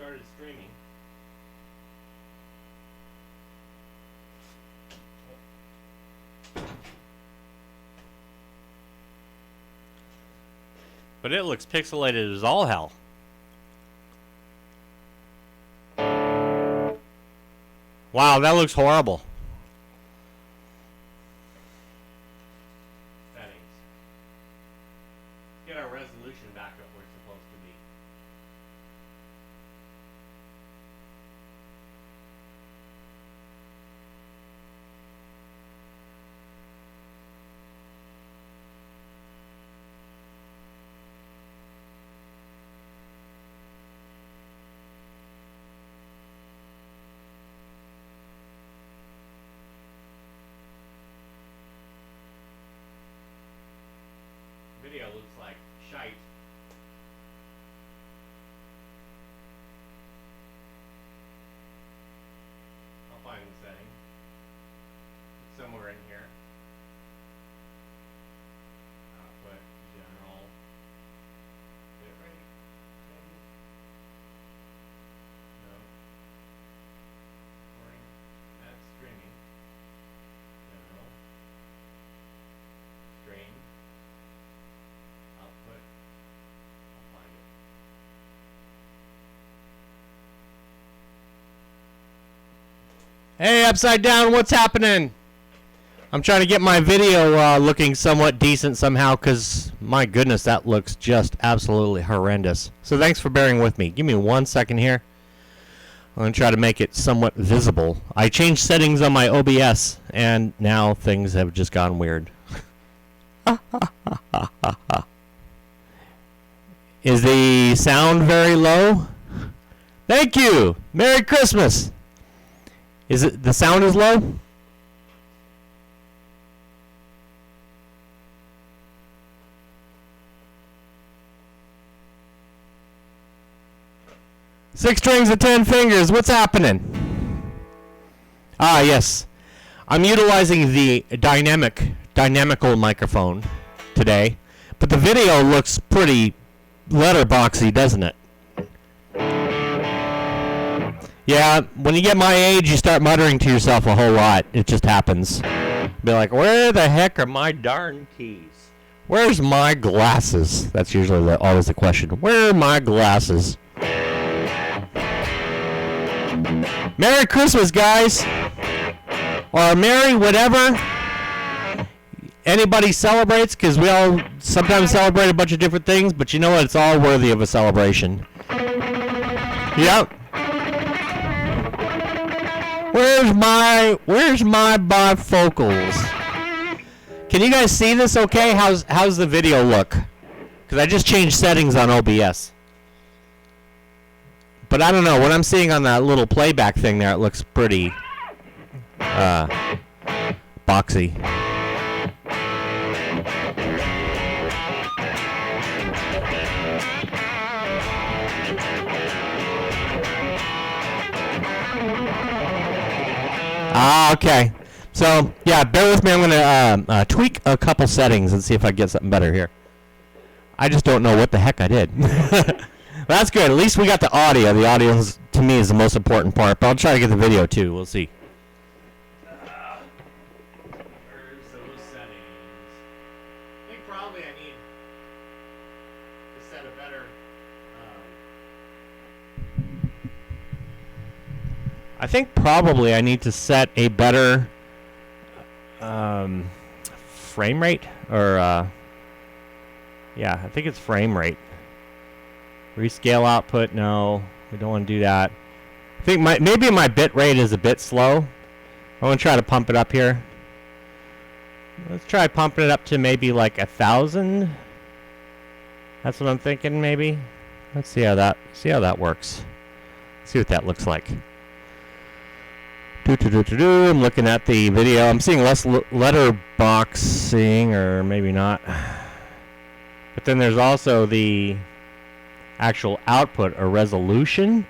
started streaming. But it looks pixelated as all hell. Wow, that looks horrible. Settings. Get our resolution back up where it's supposed to be. Video looks like shite. I'll find the setting. It's somewhere in here. Output, general, bitrate, maybe? No. Recording, that's streaming. General. Stream. Output. I'll find it. Hey, Upside Down, what's happening? I'm trying to get my video looking somewhat decent somehow, because my goodness, that looks just absolutely horrendous. So thanks for bearing with me. Give me 1 second here. I'm going to try to make it somewhat visible. I changed settings on my OBS, and now things have just gone weird. Is the sound very low? Thank you! Merry Christmas! Is it the sound is low? Six strings of 10 fingers, what's happening? Ah, yes. I'm utilizing the dynamical microphone today, but the video looks pretty letterboxy, doesn't it? Yeah, when you get my age, you start muttering to yourself a whole lot. It just happens. Be like, where the heck are my darn keys? Where's my glasses? That's usually always the question. Where are my glasses? Merry Christmas, guys! Or Merry whatever anybody celebrates, because we all sometimes celebrate a bunch of different things, but you know what? It's all worthy of a celebration. Yep. Where's my bifocals? Can you guys see this okay? How's the video look? Because I just changed settings on OBS. But I don't know, what I'm seeing on that little playback thing there, it looks pretty boxy. Ah, okay. So, yeah, bear with me. I'm going to tweak a couple settings and see if I get something better here. I just don't know what the heck I did. That's good. At least we got the audio. The audio, to me, is the most important part. But I'll try to get the video, too. We'll see. Where's those settings? I think probably I need to set a better... I think probably I need to set a better frame rate, or yeah, I think it's frame rate. Rescale output, no, we don't want to do that. I think maybe my bit rate is a bit slow. I want to try to pump it up here. Let's try pumping it up to maybe like 1,000. That's what I'm thinking, maybe. Let's see how that works. See what that looks like. I'm looking at the video. I'm seeing less letterboxing, or maybe not. But then there's also the actual output or resolution.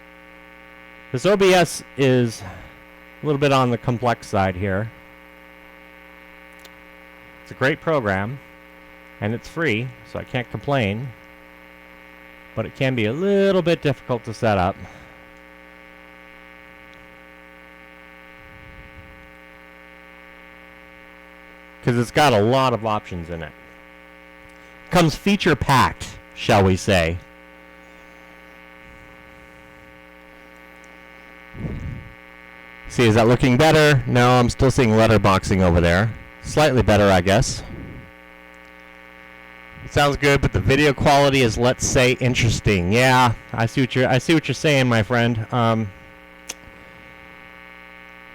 This OBS is a little bit on the complex side here. It's a great program, and it's free, so I can't complain. But it can be a little bit difficult to set up. because it's got a lot of options in it. Comes feature packed, shall we say. See, is that looking better? No, I'm still seeing letterboxing over there. Slightly better, I guess. It sounds good, but the video quality is, let's say, interesting. Yeah, I see what you're saying, my friend.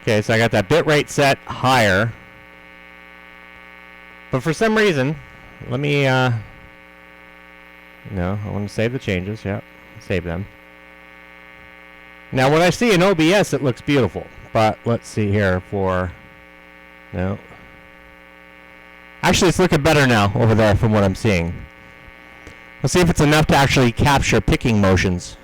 Okay, so I got that bitrate set higher. But for some reason, let me, no, I want to save the changes. Yep, save them. Now, when I see in OBS, it looks beautiful. But let's see here for, no. Actually, it's looking better now over there from what I'm seeing. Let's see if it's enough to actually capture picking motions.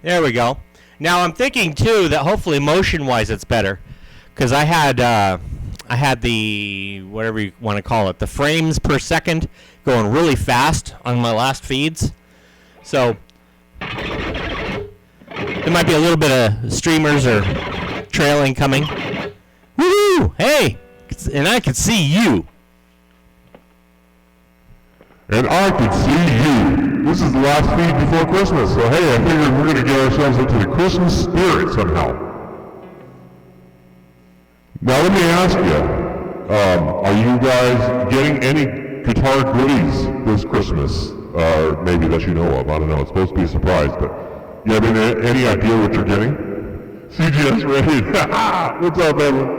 There we go. Now I'm thinking too that hopefully motion-wise it's better, because I had the, whatever you want to call it, the frames per second going really fast on my last feeds. So there might be a little bit of streamers or trailing coming. Woohoo! Hey! And I can see you. And I can see you. This is the last feed before Christmas, so hey, I figured we're going to get ourselves into the Christmas spirit somehow. Now let me ask you, are you guys getting any guitar goodies this Christmas? Maybe that you know of, I don't know, it's supposed to be a surprise, but you have any idea what you're getting? CGS ready. What's up, Evan?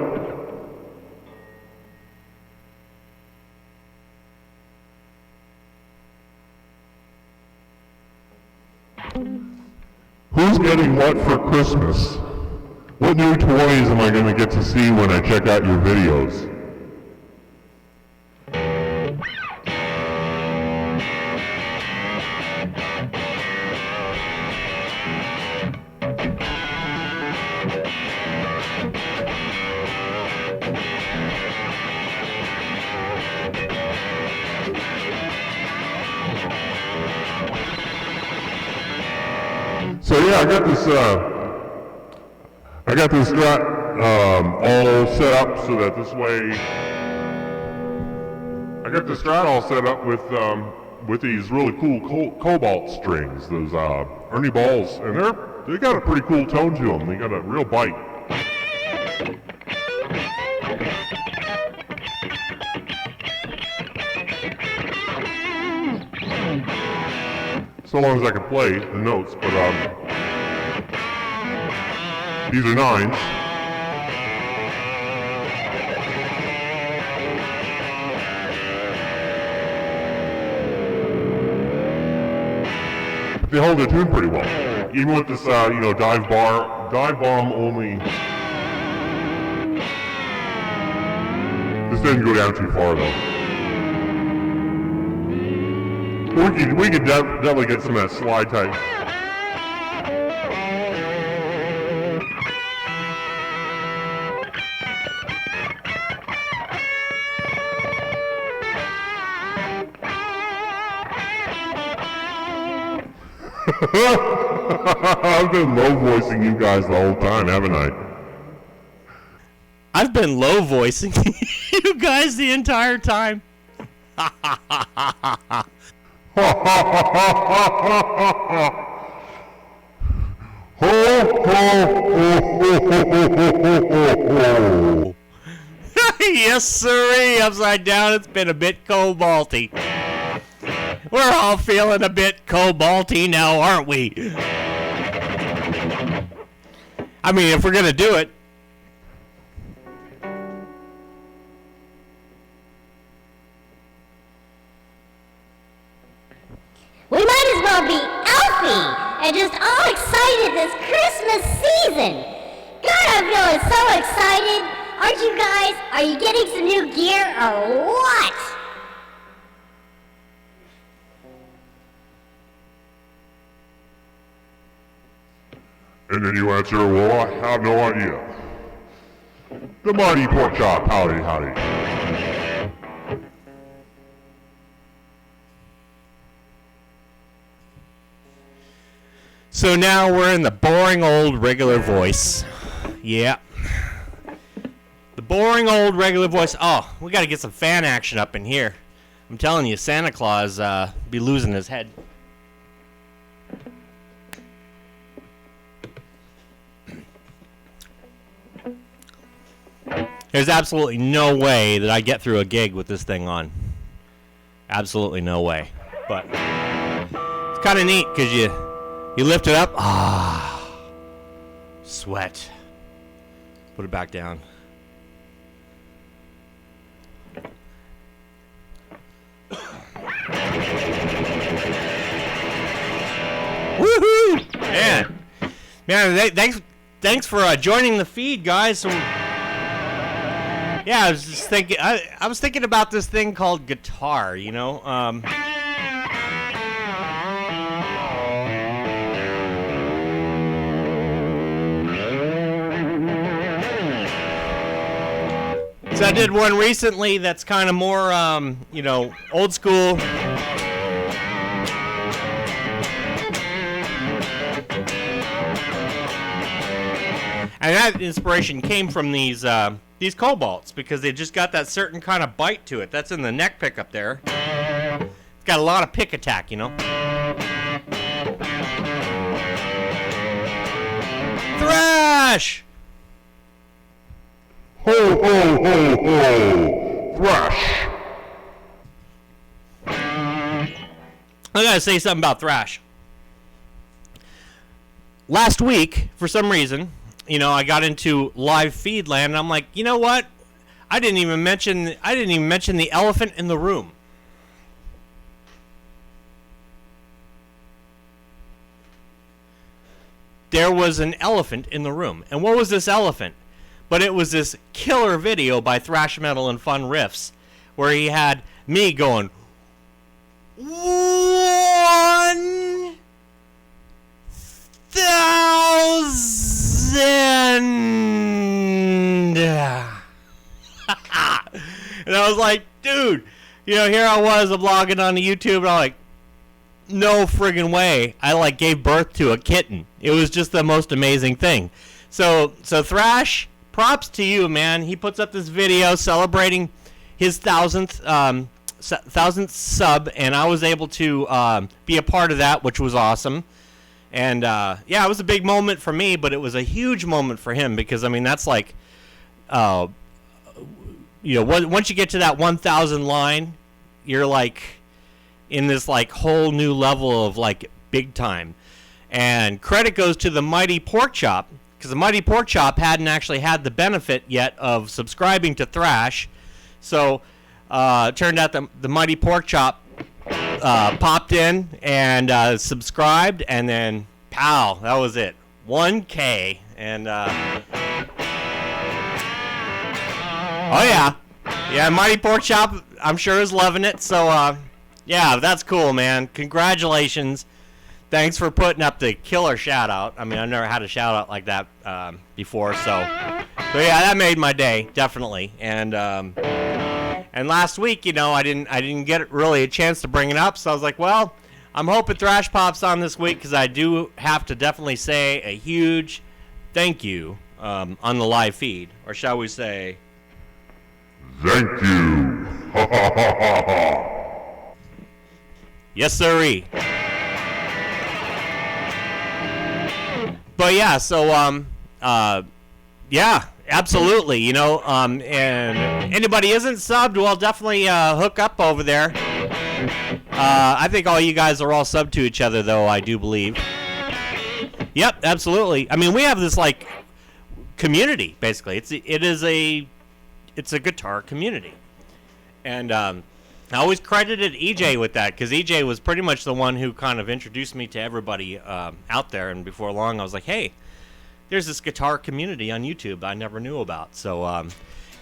Who's getting what for Christmas? What new toys am I going to get to see when I check out your videos? So yeah, I got this Strat all set up so that this way, I got the Strat all set up with these really cool cobalt strings, those Ernie balls, and they got a pretty cool tone to them. They got a real bite. So long as I can play the notes, but these are 9s. They hold their tune pretty well. Even with this, dive bomb only. This didn't go down too far though. We could definitely get some of that slide type. I've been low voicing you guys the whole time, haven't I? I've been low voicing you guys the entire time. Yes, sirree, upside down. It's been a bit cobalty. We're all feeling a bit cobalty now, aren't we? I mean, if we're gonna do it. We might as well be Alfie and just all excited this Christmas season. God, I'm feeling so excited. Aren't you guys? Are you getting some new gear or what? And then you answer, well, I have no idea. The mighty pork chop, howdy, howdy. So now we're in the boring old regular voice. Yeah. The boring old regular voice. Oh, we got to get some fan action up in here. I'm telling you, Santa Claus be losing his head. There's absolutely no way that I get through a gig with this thing on. Absolutely no way. But it's kind of neat because you lift it up. Ah, sweat. Put it back down. Woohoo! Man, thanks for joining the feed, guys. Yeah, I was just thinking. I was thinking about this thing called guitar. You know. So I did one recently that's kind of more, you know, old school. And that inspiration came from these cobalts because they just got that certain kind of bite to it. That's in the neck pickup there. It's got a lot of pick attack, you know. Thrash! Ho, ho, ho, ho! Thrash! I gotta say something about thrash. Last week, for some reason, you know, I got into live feed land, and I'm like, you know what? I didn't even mention the elephant in the room. There was an elephant in the room, and what was this elephant? But it was this killer video by Thrash Metal and Fun Riffs, where he had me going 1,000. And I was like, dude, you know, here I was, I'm logging on to YouTube, and I'm like, no friggin' way. I like gave birth to a kitten. It was just the most amazing thing. So Thrash, props to you, man. He puts up this video celebrating his 1,000th sub, and I was able to be a part of that, which was awesome. And yeah, it was a big moment for me, but it was a huge moment for him because, I mean, that's like, you know, once you get to that 1,000 line, you're like in this like whole new level of like big time. And credit goes to the Mighty Pork Chop, because the Mighty Pork Chop hadn't actually had the benefit yet of subscribing to Thrash. So it turned out the Mighty Pork Chop popped in and subscribed, and then pow, that was it. 1K. And oh yeah. Yeah, Mighty Pork Chop, I'm sure, is loving it. So yeah, that's cool, man. Congratulations. Thanks for putting up the killer shout out. I mean, I've never had a shout out like that before, so yeah, that made my day, definitely. And last week, you know, I didn't get really a chance to bring it up, so I was like, well, I'm hoping Thrash pops on this week, because I do have to definitely say a huge thank you on the live feed, or shall we say, thank you. Ha ha ha ha ha. Yes, sirree. But yeah, so yeah, absolutely. You know, and anybody isn't subbed, well, definitely hook up over there. I think all you guys are all subbed to each other, though, I do believe. Yep, absolutely. I mean, we have this like community, basically. It's a guitar community, and I always credited EJ with that, because EJ was pretty much the one who kind of introduced me to everybody out there. And before long, I was like, hey, there's this guitar community on YouTube I never knew about. So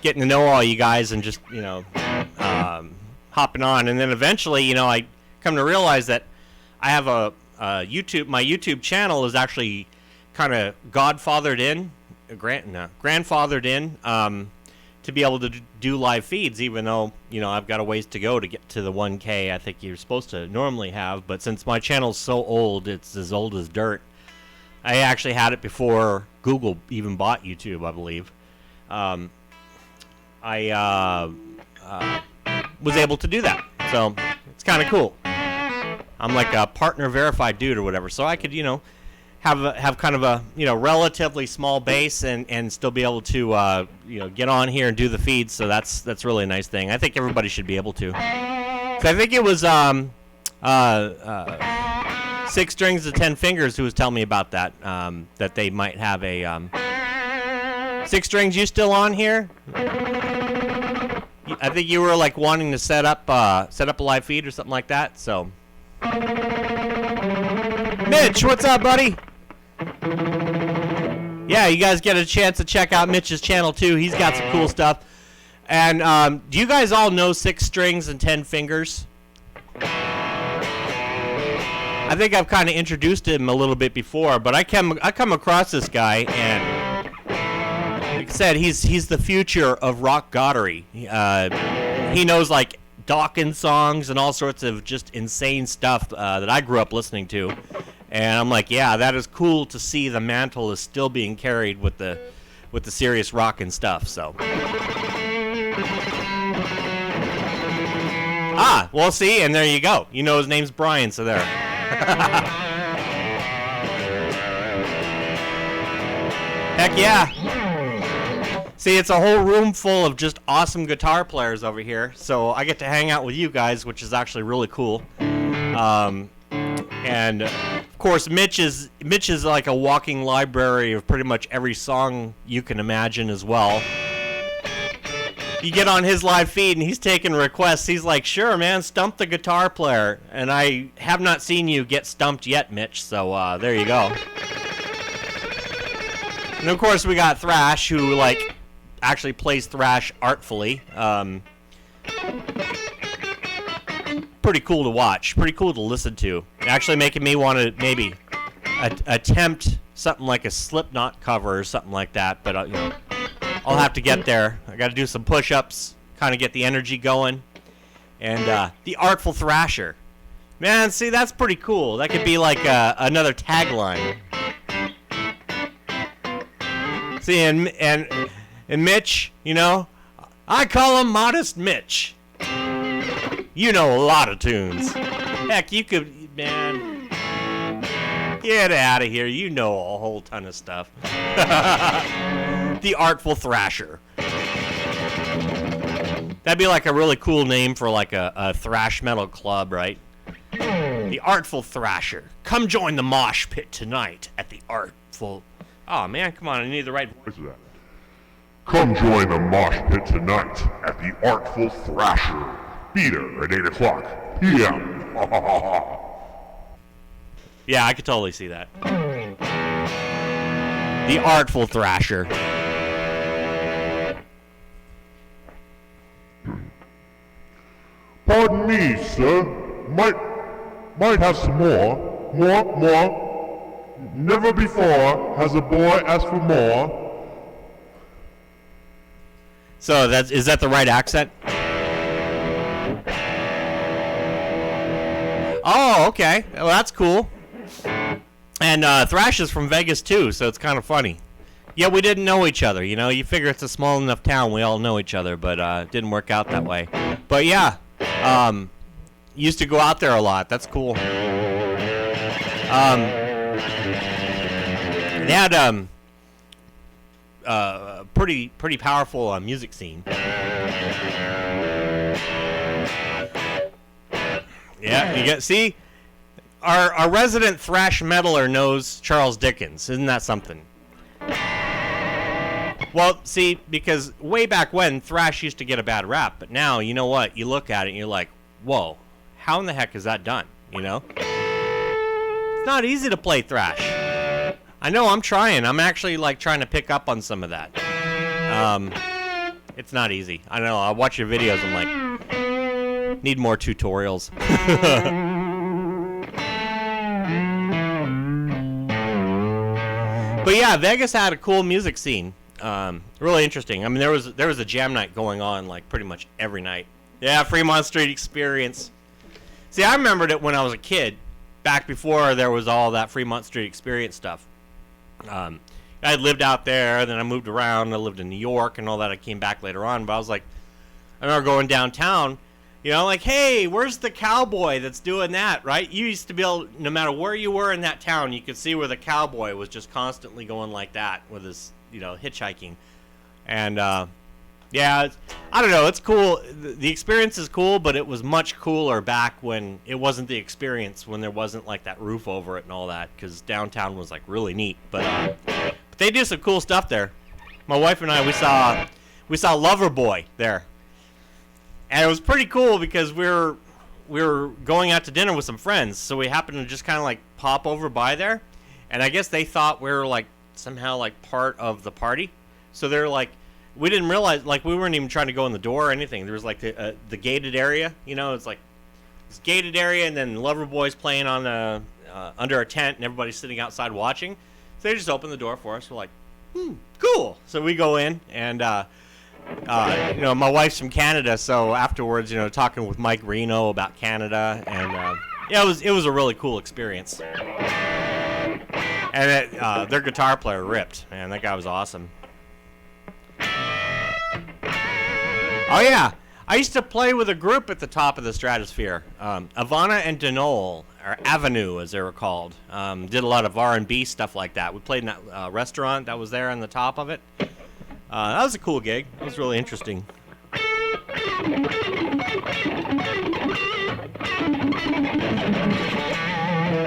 getting to know all you guys and just, you know, hopping on. And then eventually, you know, I come to realize that I have my YouTube channel is actually kind of grandfathered in to be able to do live feeds, even though, you know, I've got a ways to go to get to the 1K I think you're supposed to normally have. But since my channel's so old, it's as old as dirt, I actually had it before Google even bought YouTube, I believe. I was able to do that, so it's kind of cool. I'm like a partner verified dude or whatever, so I could, you know, have kind of a, you know, relatively small base and still be able to you know, get on here and do the feeds. So that's really a nice thing. I think everybody should be able to. 'Cause I think it was 6 strings to 10 fingers who was telling me about that, that they might have a 6 strings. You still on here? I think you were like wanting to set up a live feed or something like that. So, Mitch, what's up, buddy? Yeah, you guys get a chance to check out Mitch's channel too. He's got some cool stuff. And do you guys all know 6 strings and 10 fingers? I think I've kind of introduced him a little bit before, but I come across this guy, and like I said, he's the future of rock goddery. He knows like Dawkins songs and all sorts of just insane stuff that I grew up listening to, and I'm like, yeah, that is cool to see the mantle is still being carried with the serious rock and stuff. So. Ah, well, see, and there you go. You know his name's Brian, so there. Heck yeah. See, it's a whole room full of just awesome guitar players over here, so I get to hang out with you guys, which is actually really cool. And of course, Mitch is like a walking library of pretty much every song you can imagine as well. You get on his live feed and he's taking requests. He's like, sure, man, stump the guitar player. And I have not seen you get stumped yet, Mitch, so there you go. And of course we got Thrash, who like actually plays thrash artfully. Pretty cool to watch, pretty cool to listen to. Actually making me want to maybe attempt something like a Slipknot cover or something like that, but you know, I'll have to get there. I got to do some push-ups, kind of get the energy going. And the Artful Thrasher. Man, see, that's pretty cool. That could be like another tagline. See, and Mitch, you know, I call him Modest Mitch. You know a lot of tunes. Heck, you could, man, get out of here. You know a whole ton of stuff. The Artful Thrasher. That'd be like a really cool name for like a thrash metal club, right? The Artful Thrasher. Come join the mosh pit tonight at the Artful... Oh, man, come on. I need the right voice for that. Come join the mosh pit tonight at the Artful Thrasher. Be there at 8 o'clock p.m. Yeah, I could totally see that. The Artful Thrasher. Pardon me, sir. Might have some more. More. Never before has a boy asked for more. So is that the right accent? Oh, okay. Well, that's cool. And Thrash is from Vegas too, so it's kind of funny. Yeah, we didn't know each other, you know. You figure it's a small enough town, we all know each other, but it didn't work out that way. But yeah, used to go out there a lot. That's cool. They had pretty powerful music scene. Yeah, you get see, our resident thrash metaler knows Charles Dickens. Isn't that something? Well, see, because way back when, thrash used to get a bad rap, but now, you know what? You look at it and you're like, whoa, how in the heck is that done? You know? It's not easy to play thrash. I know, I'm trying. I'm actually, like, trying to pick up on some of that. It's not easy. I know, I watch your videos, I'm like, need more tutorials. But yeah, Vegas had a cool music scene. Really interesting. I mean, there was a jam night going on like pretty much every night. Yeah, Fremont Street Experience. See, I remembered it when I was a kid, back before there was all that Fremont Street Experience stuff. I lived out there, then I moved around. I lived in New York and all that. I came back later on, but I was like, I remember going downtown, you know, like, hey, where's the cowboy that's doing that, right? You used to be able, no matter where you were in that town, you could see where the cowboy was just constantly going like that with his, you know, hitchhiking. And, yeah, I don't know, it's cool. The experience is cool, but it was much cooler back when it wasn't the experience, when there wasn't, like, that roof over it and all that, because downtown was, like, really neat. But they do some cool stuff there. My wife and I, we saw Loverboy there. And it was pretty cool because we were going out to dinner with some friends, so we happened to just kind of like pop over by there, and I guess they thought we were like somehow like part of the party. So they're like, we didn't realize, like, we weren't even trying to go in the door or anything. There was like the gated area, you know, it's like this gated area, and then Loverboy's playing on the under a tent, and everybody's sitting outside watching. So they just opened the door for us. We're like, cool. So we go in, and you know, my wife's from Canada, so afterwards, you know, talking with Mike Reno about Canada, and yeah, it was a really cool experience. And their guitar player ripped, man. That guy was awesome. Oh yeah, I used to play with a group at the top of the stratosphere, Ivana and Denol, or Avenue as they were called. Did a lot of R&B stuff like that. We played in that restaurant that was there on the top of it. That was a cool gig. It was really interesting. We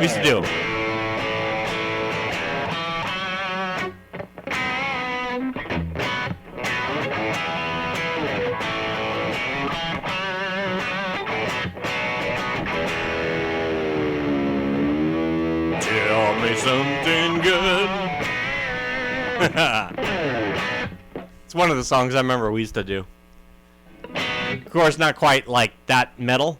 used to do. Tell me something good. It's one of the songs I remember we used to do. Of course, not quite like that metal.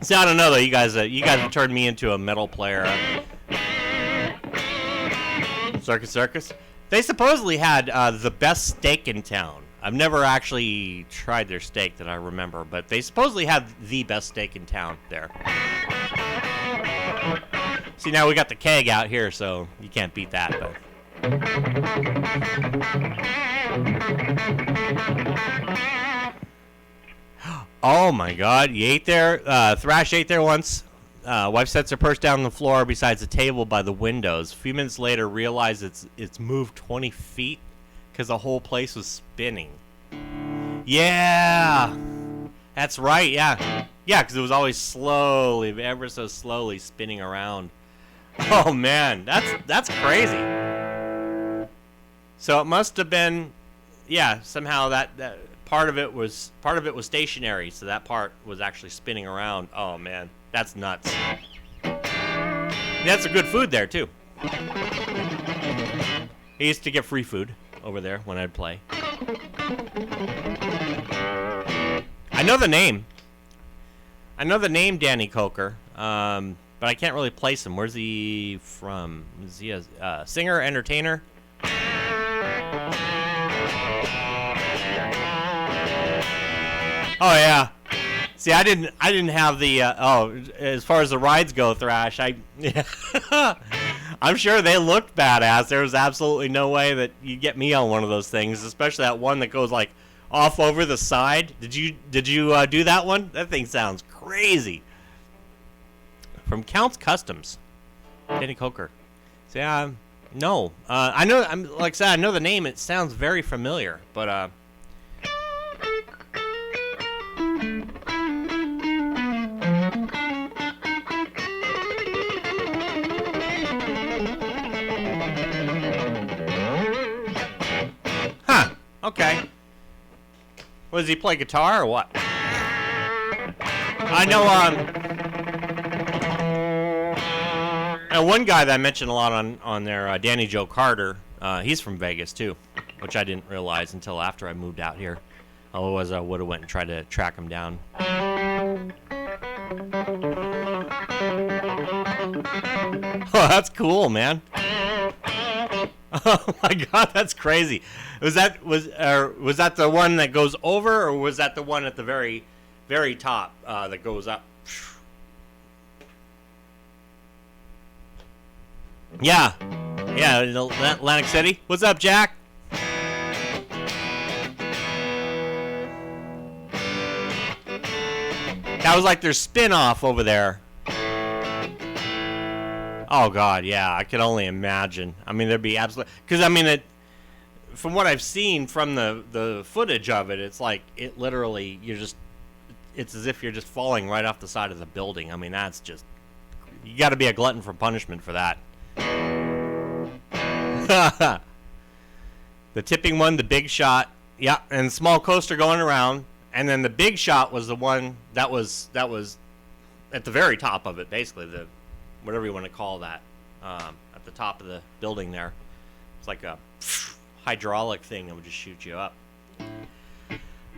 See, I don't know though. You guys have turned me into a metal player. Circus. They supposedly had the best steak in town. I've never actually tried their steak that I remember, but they supposedly had the best steak in town there. See, now we got the keg out here, so you can't beat that. But oh my God, you ate there? Thrash ate there once. Wife sets her purse down on the floor beside the table by the windows. A few minutes later, realizes it's moved 20 feet because the whole place was spinning. Yeah, that's right. Yeah, because it was always slowly, ever so slowly spinning around. Oh man, that's crazy. So it must have been, yeah, somehow that part of it was stationary, so that part was actually spinning around. Oh man, that's nuts. That's some good food there too. I used to get free food over there when I'd play. I know the name, Danny Coker, but I can't really place him. Where's he from? Is he a singer, entertainer? Oh yeah. See, I didn't have the as far as the rides go, Thrash. I'm sure they looked badass. There was absolutely no way that you get me on one of those things, especially that one that goes like off over the side. Did you do that one? That thing sounds crazy. From Count's Customs, Danny Coker. See, no, I know. Like I said, I know the name. It sounds very familiar, but okay. What, does he play guitar or what? I know, one guy that I mentioned a lot on there, Danny Joe Carter, he's from Vegas too, which I didn't realize until after I moved out here. Otherwise, I would have went and tried to track him down. Oh, that's cool, man. Oh my God, that's crazy. Was that the one that goes over, or was that the one at the very, very top that goes up? Yeah. Yeah, in Atlantic City. What's up, Jack? That was like their spin-off over there. Oh, God, yeah. I could only imagine. I mean, there'd be absolutely... Because, I mean, from what I've seen from the footage of it, it's like, it literally, it's as if you're just falling right off the side of the building. I mean, that's just... You got to be a glutton for punishment for that. The tipping one, the big shot, yeah, and small coaster going around, and then the big shot was the one that was at the very top of it, basically the whatever you want to call that, at the top of the building there. It's like a hydraulic thing that would just shoot you up.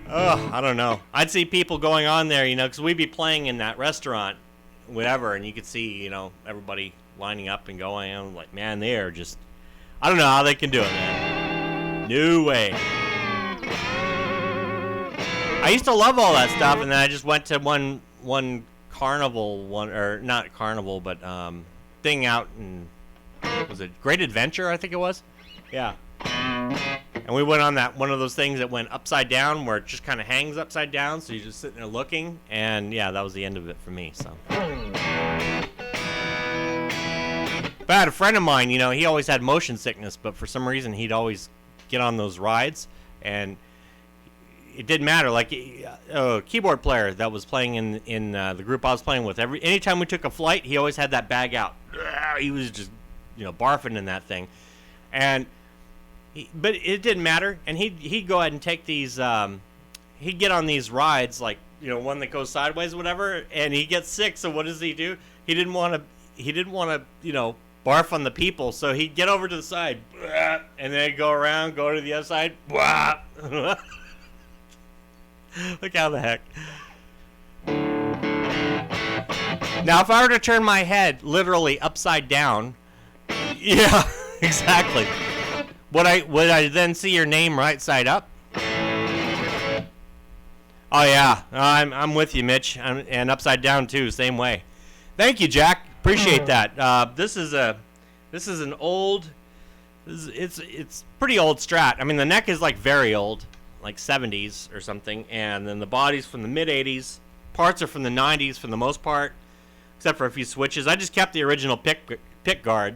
Oh, I don't know. I'd see people going on there, because we'd be playing in that restaurant, whatever, and you could see, everybody lining up and going. I'm like, man, they are just, I don't know how they can do it, man. No way. I used to love all that stuff, and then I just went to one carnival, or not carnival, but thing out in, was it Great Adventure, I think it was? Yeah. And we went on one of those things that went upside down, where it just kind of hangs upside down, so you're just sitting there looking, and yeah, that was the end of it for me, so. But I had a friend of mine, he always had motion sickness, but for some reason he'd always get on those rides, and it didn't matter. Like a keyboard player that was playing in the group I was playing with, anytime we took a flight, he always had that bag out. He was just, barfing in that thing, but it didn't matter. And he'd go ahead and take these. He'd get on these rides, like one that goes sideways, or whatever, and he gets sick. So what does he do? He didn't want to, barf on the people, so he'd get over to the side, and then go around, go to the other side. Look how the heck. Now, if I were to turn my head literally upside down, yeah, exactly. Would I then see your name right side up? Oh yeah, I'm with you, Mitch, and upside down too, same way. Thank you, Jack. Appreciate that. This is an old. It's pretty old Strat. I mean, the neck is like very old, like 70s or something, and then the body's from the mid 80s. Parts are from the 90s for the most part, except for a few switches. I just kept the original pick guard.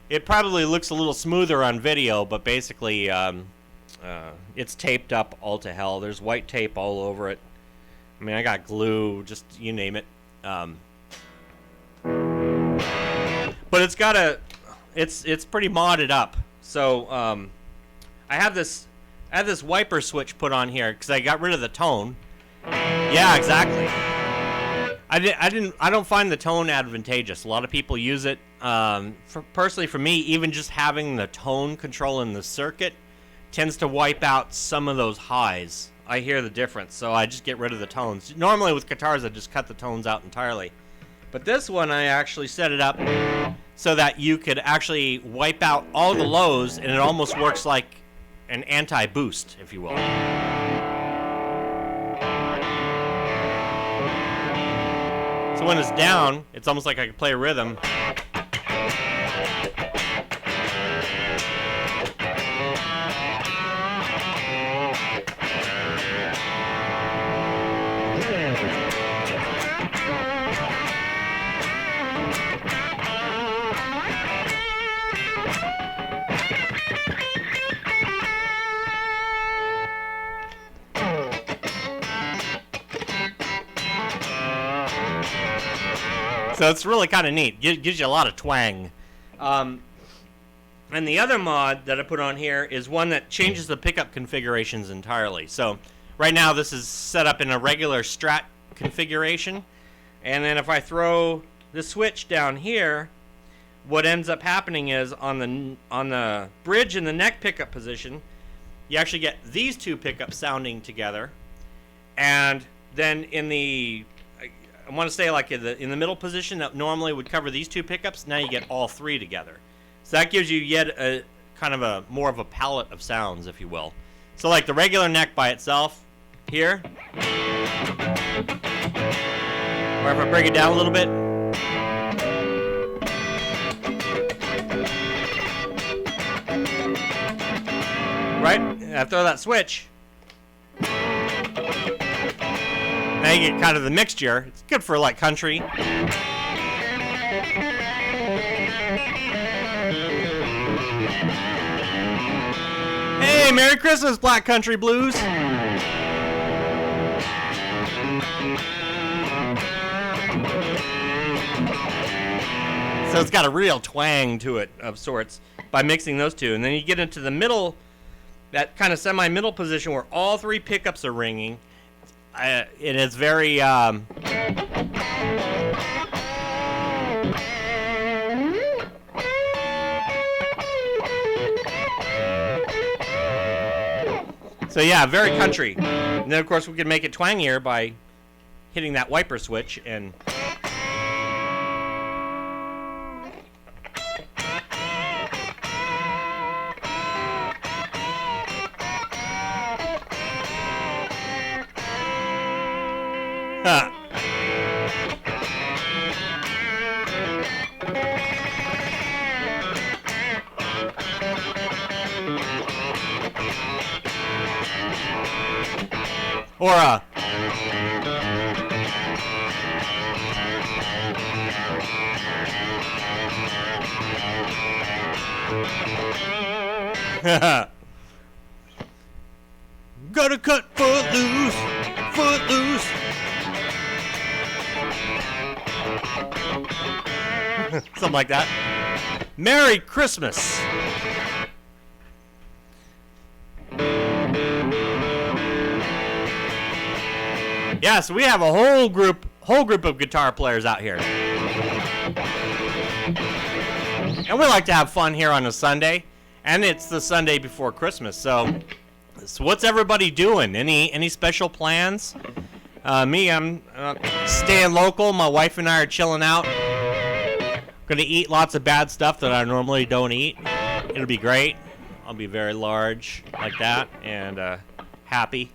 It probably looks a little smoother on video, but basically it's taped up all to hell. There's white tape all over it. I mean, I got glue, just you name it. But it's got it's pretty modded up. So I have this wiper switch put on here because I got rid of the tone. Yeah, exactly. I don't find the tone advantageous. A lot of people use it. Personally, for me, even just having the tone control in the circuit tends to wipe out some of those highs. I hear the difference, so I just get rid of the tones. Normally with guitars, I just cut the tones out entirely. But this one, I actually set it up so that you could actually wipe out all the lows, and it almost works like an anti-boost, if you will. So when it's down, it's almost like I can play a rhythm. So it's really kind of neat. Gives you a lot of twang. And the other mod that I put on here is one that changes the pickup configurations entirely. So right now this is set up in a regular Strat configuration. And then if I throw the switch down here, what ends up happening is on the bridge and the neck pickup position, you actually get these two pickups sounding together. And then in the... I want to say like in the middle position that normally would cover these two pickups, now you get all three together. So that gives you yet a kind of a more of a palette of sounds, if you will. So like the regular neck by itself here, or if I bring it down a little bit, Right? I throw that switch. Now you get kind of the mixture. It's good for like country. Hey, Merry Christmas, Black Country Blues. So it's got a real twang to it of sorts by mixing those two. And then you get into the middle, that kind of semi-middle position where all three pickups are ringing. It is very... So yeah, very country. And then of course we can make it twangier by hitting that wiper switch and... Huh. Or gotta cut foot loose, foot loose. Something like that. Merry Christmas. Yeah, so we have a whole group of guitar players out here. And we like to have fun here on a Sunday, and it's the Sunday before Christmas. So what's everybody doing? Any special plans? Me, I'm staying local. My wife and I are chilling out. Gonna eat lots of bad stuff that I normally don't eat. It'll be great. I'll be very large like that and happy.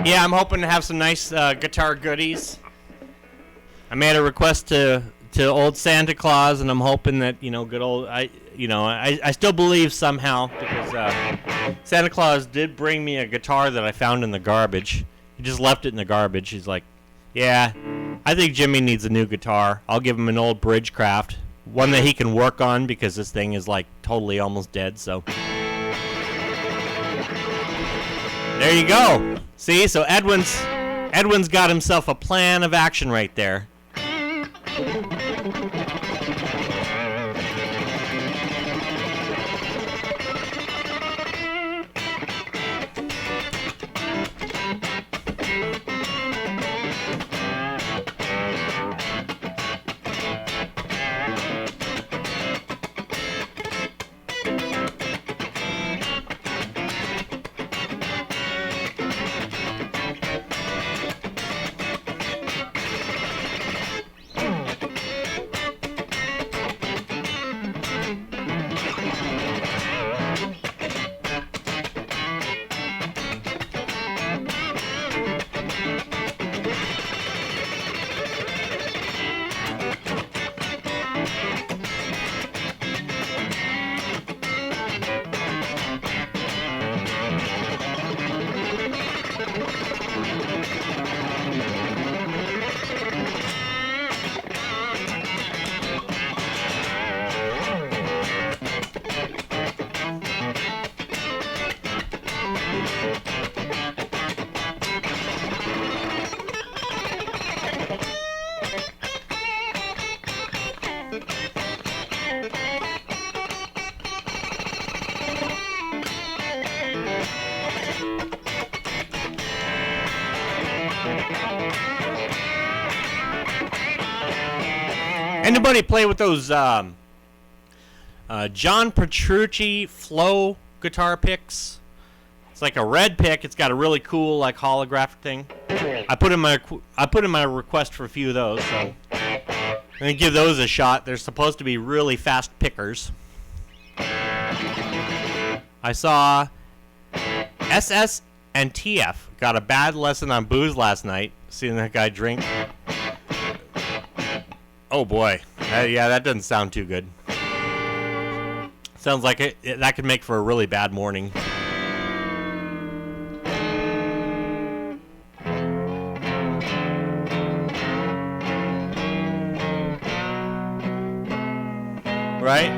Yeah, I'm hoping to have some nice guitar goodies. I made a request to old Santa Claus, and I'm hoping that, you know, good old I still believe somehow, because Santa Claus did bring me a guitar that I found in the garbage. He just left it in the garbage. He's like, yeah, I think Jimmy needs a new guitar. I'll give him an old Bridgecraft, one that he can work on, because this thing is like totally almost dead. So there you go. See, so Edwin's got himself a plan of action right there. Anybody play with those John Petrucci Flow guitar picks? It's like a red pick. It's got a really cool like holographic thing. I put in my request for a few of those, so I'm gonna give those a shot. They're supposed to be really fast pickers. I saw SS and TF got a bad lesson on booze last night. Seeing that guy drink. Oh boy, yeah, that doesn't sound too good. Sounds like that could make for a really bad morning. Right?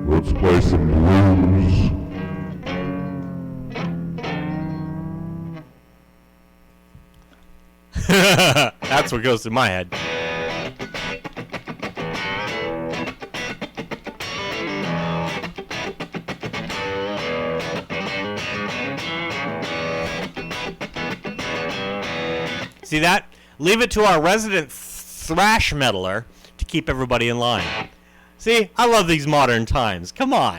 Let's play some blues. That's what goes through my head. See that? Leave it to our resident thrash metaler to keep everybody in line. See, I love these modern times. Come on.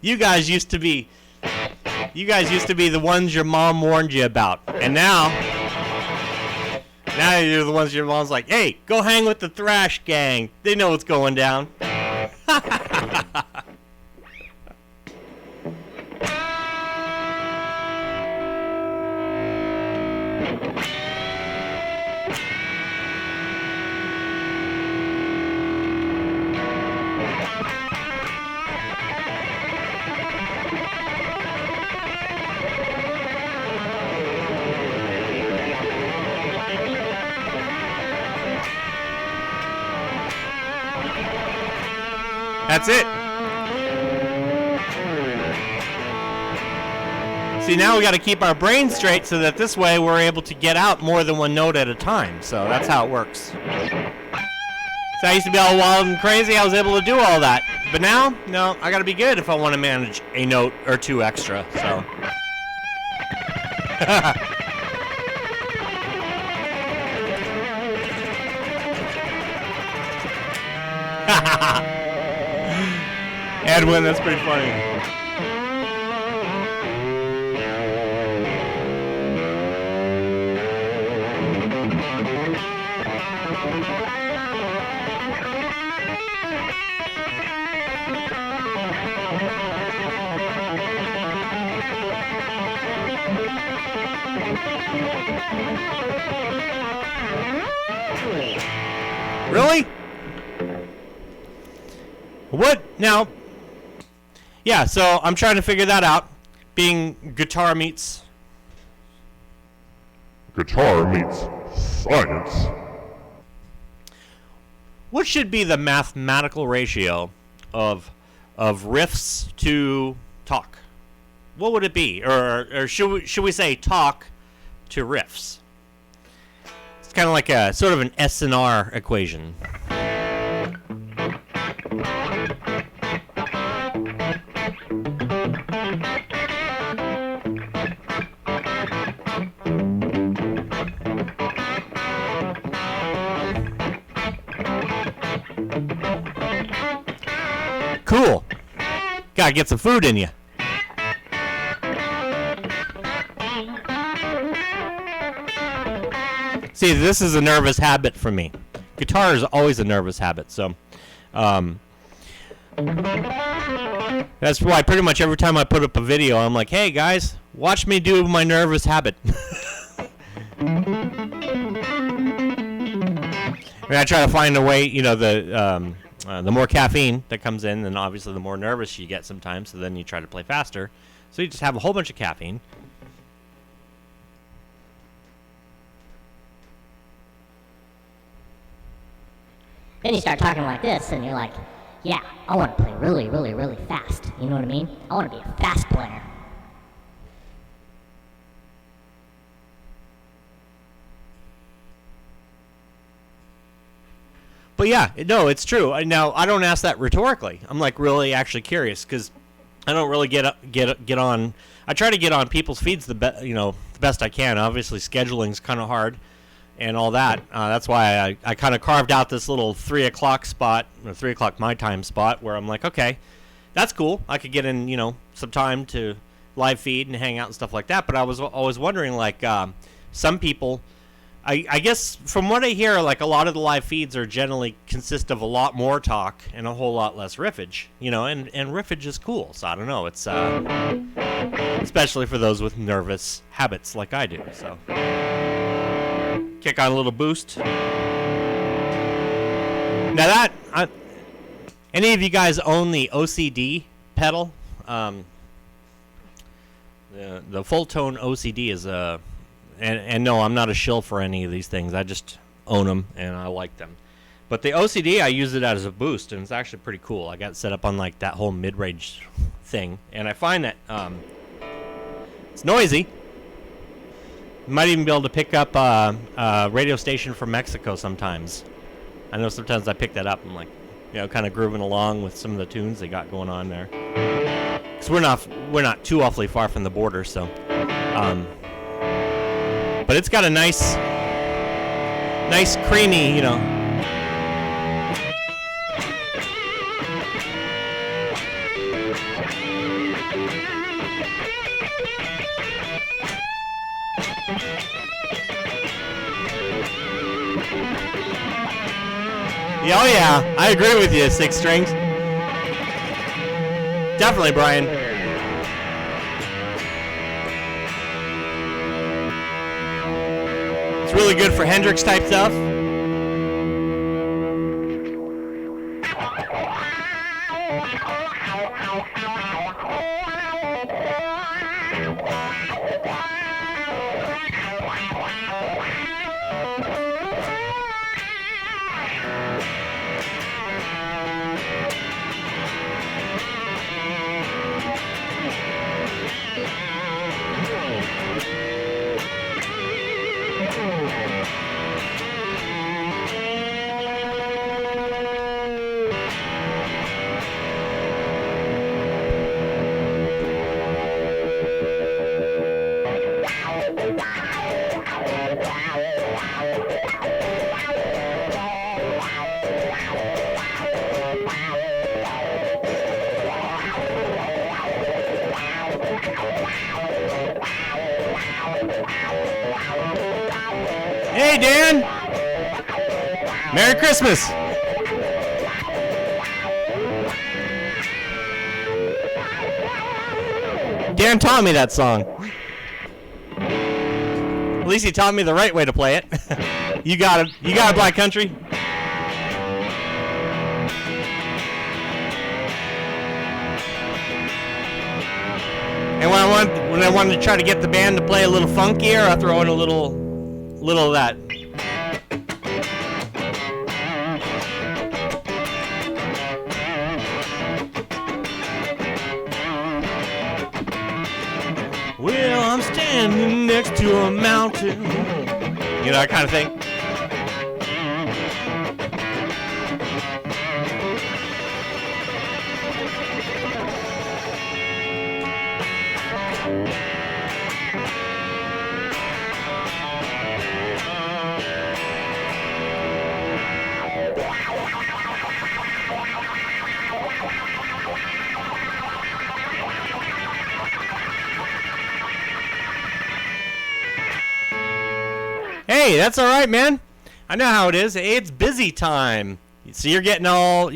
You guys used to be the ones your mom warned you about. And now you're the ones your mom's like, hey, go hang with the thrash gang. They know what's going down. That's it. See, now we got to keep our brains straight so that this way we're able to get out more than one note at a time. So that's how it works. So I used to be all wild and crazy. I was able to do all that. But now, no, I got to be good if I want to manage a note or two extra. So. Edwin, that's pretty funny. Really? What? Now, yeah, so I'm trying to figure that out. Being guitar meets science. What should be the mathematical ratio of riffs to talk? What would it be? Or should we say talk to riffs? It's kind of like a sort of an S and R equation. Cool. Gotta get some food in you. See, this is a nervous habit for me. Guitar is always a nervous habit, so that's why pretty much every time I put up a video, I'm like, hey guys, watch me do my nervous habit. I try to find a way, you know, the more caffeine that comes in, then obviously the more nervous you get sometimes, so then you try to play faster. So you just have a whole bunch of caffeine. Then you start talking like this, and you're like, yeah, I want to play really, really, really fast. You know what I mean? I want to be a fast player. But yeah, no, it's true. Now, I don't ask that rhetorically. I'm like really actually curious, because I don't really get on. I try to get on people's feeds the best I can. Obviously, scheduling's kind of hard, and all that. That's why I kind of carved out this little 3 o'clock spot, or 3 o'clock my time spot, where I'm like, okay, that's cool. I could get in, some time to live feed and hang out and stuff like that. But I was always wondering, like, some people. I guess from what I hear, like a lot of the live feeds are generally consist of a lot more talk and a whole lot less riffage, and riffage is cool. So I don't know, it's especially for those with nervous habits like I do. So kick on a little boost. Now any of you guys own the OCD pedal? The full tone OCD is a And no, I'm not a shill for any of these things. I just own them, and I like them. But the OCD, I use it as a boost, and it's actually pretty cool. I got it set up on like that whole mid-range thing, and I find that it's noisy. You might even be able to pick up a radio station from Mexico sometimes. I know sometimes I pick that up. I'm like, kind of grooving along with some of the tunes they got going on there. Because we're not too awfully far from the border, so. But it's got a nice creamy, Oh yeah, I agree with you, 6 strings. Definitely, Brian. It's really good for Hendrix type stuff. Hey, Dan! Merry Christmas! Dan taught me that song. At least he taught me the right way to play it. You got it, Black Country. And when I wanted to try to get the band to play a little funkier, I throw in a little of that. Well, I'm standing next to a mountain. That kind of thing. Hey, that's all right, man. I know how it is. It's busy time. So you're getting all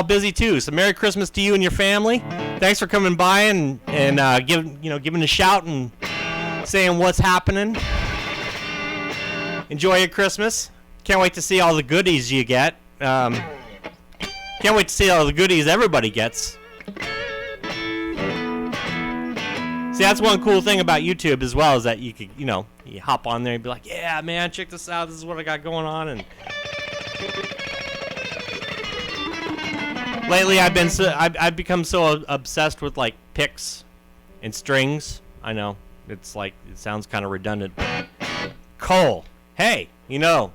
busy too. So Merry Christmas to you and your family. Thanks for coming by and giving a shout and saying what's happening. Enjoy your Christmas. Can't wait to see all the goodies you get. Can't wait to see all the goodies everybody gets. See, that's one cool thing about YouTube as well, is that you could, you hop on there and be like, yeah, man, check this out. This is what I got going on. And lately, I've become so obsessed with like picks and strings. I know it sounds kind of redundant. Cole, hey, there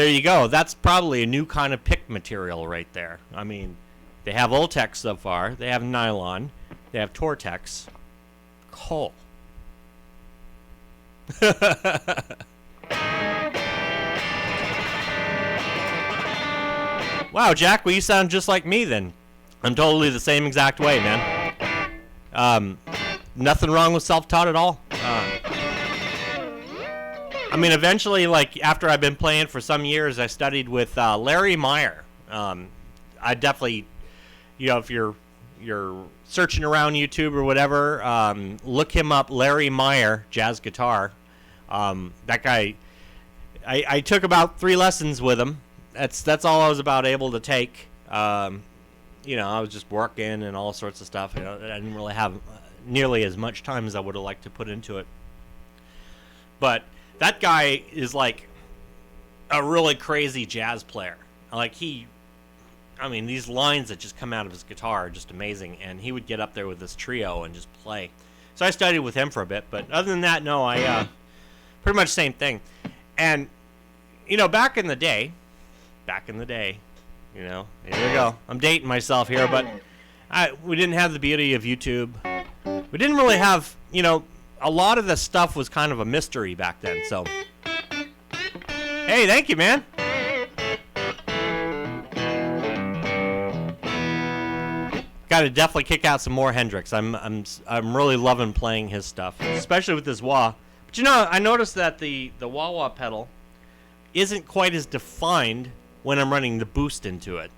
you go. That's probably a new kind of pick material right there. I mean, they have Oltec so far. They have nylon. They have Tortex. Coal. Wow, Jack, well, you sound just like me then. I'm totally the same exact way, man. Nothing wrong with self-taught at all. I mean, eventually, like, after I've been playing for some years, I studied with Larry Meyer. I definitely, you know, if you're searching around YouTube or whatever, look him up, Larry Meyer, jazz guitar. That guy, I took about 3 lessons with him. That's all I was about able to take. You know, I was just working and all sorts of stuff. You know, I didn't really have nearly as much time as I would have liked to put into it. But that guy is like a really crazy jazz player. Like I mean, these lines that just come out of his guitar are just amazing. And he would get up there with this trio and just play. So I studied with him for a bit. But other than that, no, I pretty much same thing. And, you know, back in the day, you know, here we go. I'm dating myself here, but we didn't have the beauty of YouTube. We didn't really have, you know, a lot of the stuff was kind of a mystery back then. So, hey, thank you, man. Got to definitely kick out some more Hendrix. I'm really loving playing his stuff, especially with this wah. But you know, I noticed that the wah-wah pedal isn't quite as defined when I'm running the boost into it.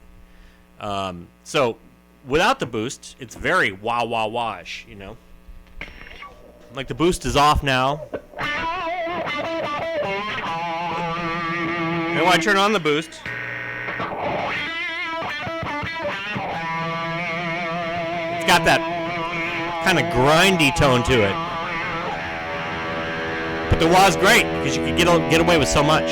So without the boost, it's very wah-wah-wah-ish, you know. Like the boost is off now. And when I turn on the boost, it's got that kind of grindy tone to it. But the wah's great because you can get away with so much.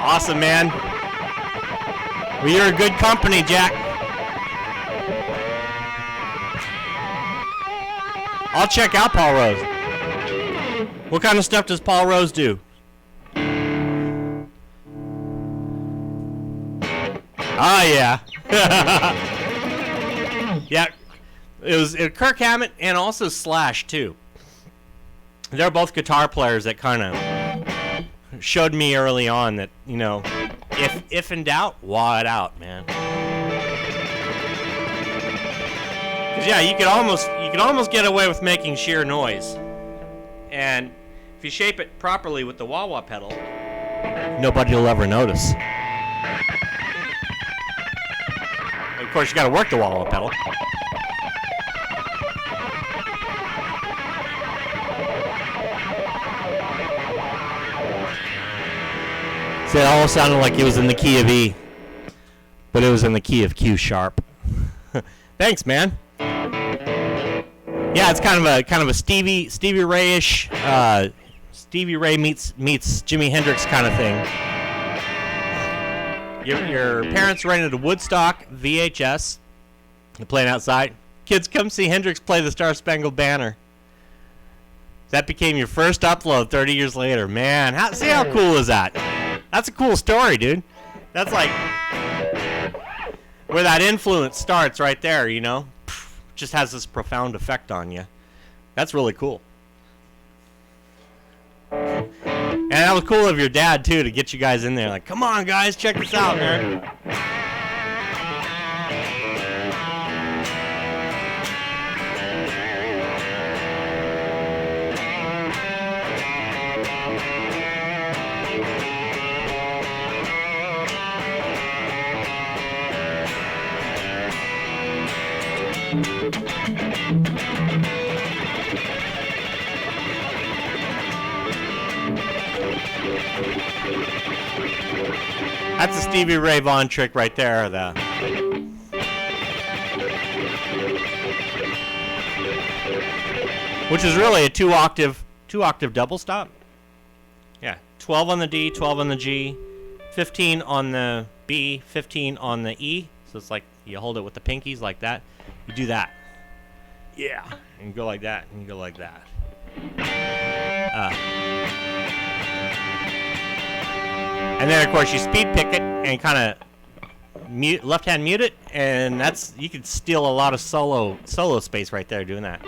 Awesome, man. Well, you're a good company, Jack. I'll check out Paul Rose. What kind of stuff does Paul Rose do? Ah, yeah. Yeah. It was Kirk Hammett and also Slash, too. They're both guitar players that kind of showed me early on that, you know, if in doubt, wah it out, man. 'Cause yeah, you could almost get away with making sheer noise. And if you shape it properly with the wah-wah pedal, nobody will ever notice. Of course, you got to work the wah-wah pedal. See, it almost sounded like it was in the key of E, but it was in the key of Q sharp. Thanks, man. Yeah, it's kind of a Stevie Ray-ish, Stevie Ray meets Jimi Hendrix kind of thing. Your parents rented a Woodstock VHS. They're playing outside. Kids, come see Hendrix play the Star Spangled Banner. That became your first upload 30 years later. Man, see how cool is that? That's a cool story, dude. That's like where that influence starts right there, you know? Just has this profound effect on you. That's really cool. And that was cool of your dad, too, to get you guys in there. Like, come on, guys, check this out, man. That's a Stevie Ray Vaughan trick right there. Which is really a two octave double stop. Yeah, 12 on the D, 12 on the G, 15 on the B, 15 on the E. So it's like you hold it with the pinkies like that. You do that. Yeah, and you go like that, and you go like that. And then of course you speed pick it and kind of left hand mute it, and that's, you could steal a lot of solo space right there doing that.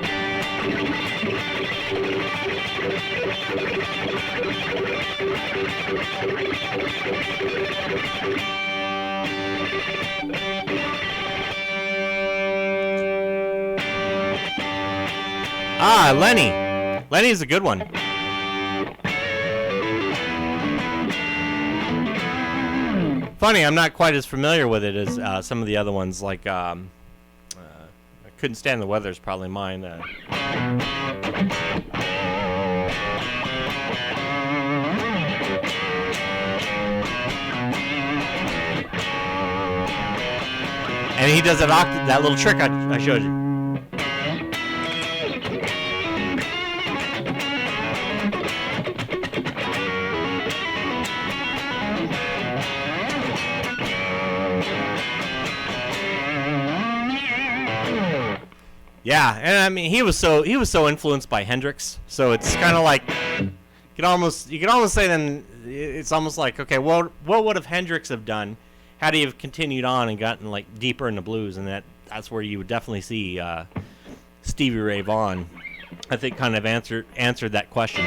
Ah, Lenny. Lenny's a good one. Funny, I'm not quite as familiar with it as some of the other ones. Like, I Couldn't Stand the Weather is probably mine. And he does that little trick I showed you. Yeah, and I mean he was so influenced by Hendrix, so it's kind of like you can almost say then it's almost like, okay, what would have Hendrix have done had he have continued on and gotten like deeper in the blues, and that's where you would definitely see Stevie Ray Vaughan, I think, kind of answered that question.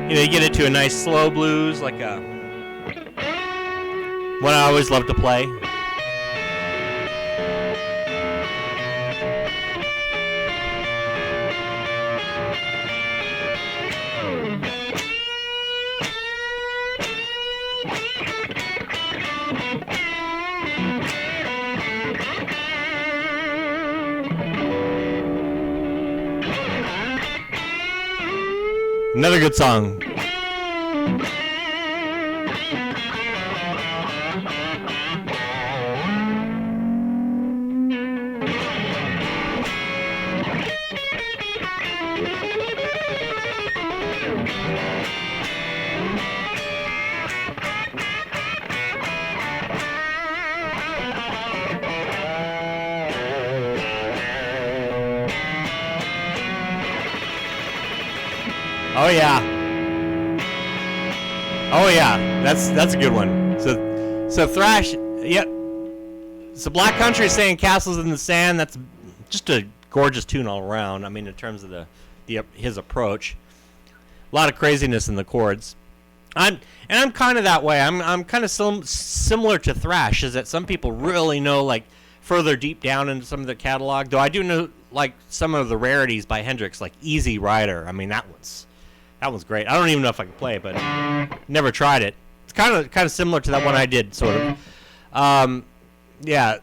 You know, you get into a nice slow blues, like one I always love to play. Another good song. Oh yeah. Oh yeah. That's a good one. So thrash, yeah. So Black Country saying Castles in the Sand, that's just a gorgeous tune all around. I mean, in terms of his approach. A lot of craziness in the chords. I'm kind of that way. I'm kind of similar to thrash, is that some people really know, like, further deep down into some of the catalog. Though I do know, like, some of the rarities by Hendrix, like Easy Rider. I mean, that one's great. I don't even know if I can play it, but never tried it. It's kind of similar to that one I did, sort of. Yeah.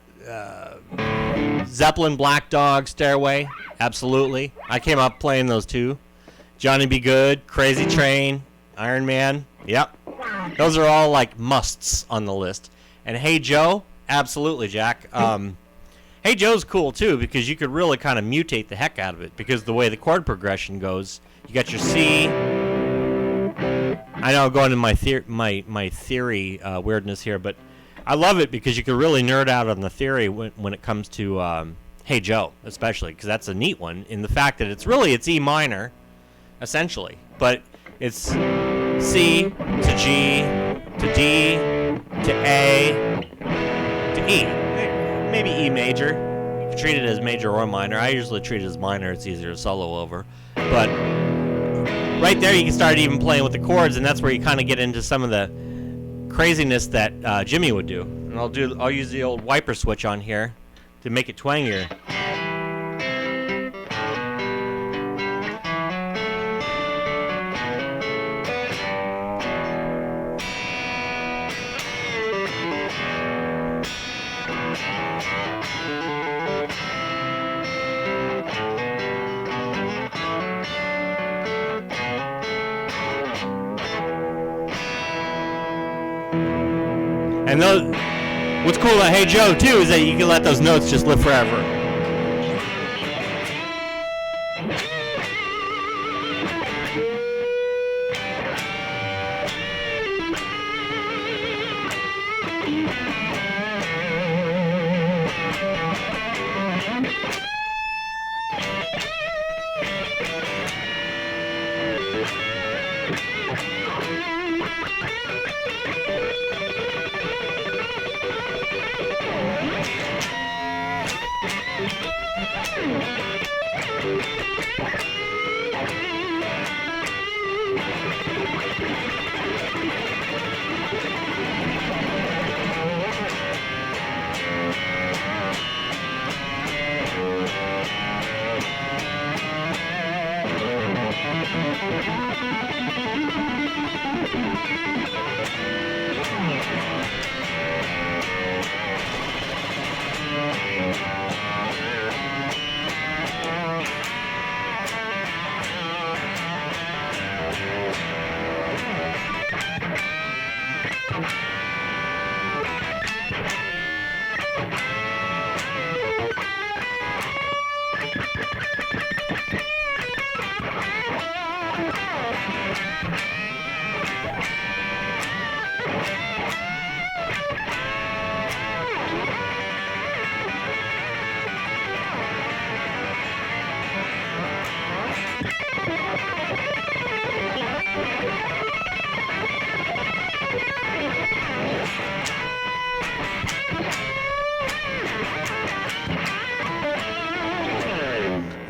Zeppelin, Black Dog, Stairway, absolutely. I came up playing those two. Johnny B. Good, Crazy Train, Iron Man. Yep. Those are all like musts on the list. And Hey Joe, absolutely, Jack. Hey Joe's cool too, because you could really kind of mutate the heck out of it, because the way the chord progression goes, you got your C. I know I'm going into my theory weirdness here, but I love it because you can really nerd out on the theory when it comes to Hey Joe, especially, because that's a neat one in the fact that it's E minor, essentially, but it's C to G to D to A to E, maybe E major. You can treat it as major or minor. I usually treat it as minor. It's easier to solo over, but right there you can start even playing with the chords, and that's where you kind of get into some of the craziness that Jimmy would do. And I'll use the old wiper switch on here to make it twangier. And what's cool about Hey Joe too is that you can let those notes just live forever.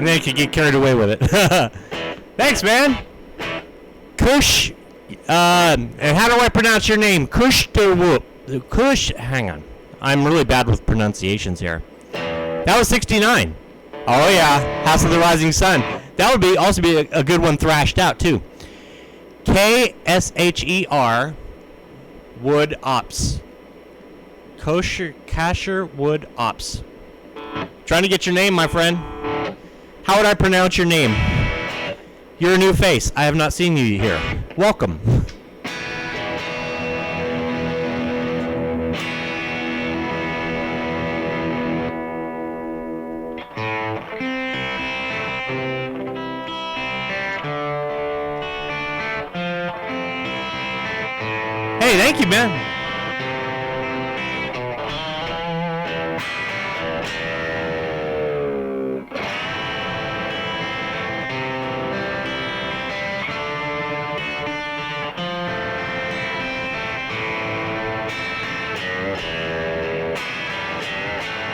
And then you can get carried away with it. Thanks, man. Kush, and how do I pronounce your name? Kush to whoop. Kush, hang on. I'm really bad with pronunciations here. That was 69. Oh yeah, House of the Rising Sun. That would also be a good one thrashed out too. KSHER Wood Ops. Kasher Wood Ops. Trying to get your name, my friend. How would I pronounce your name? You're a new face. I have not seen you here. Welcome. Hey, thank you, man.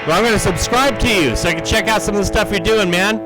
Well, I'm going to subscribe to you so I can check out some of the stuff you're doing, man.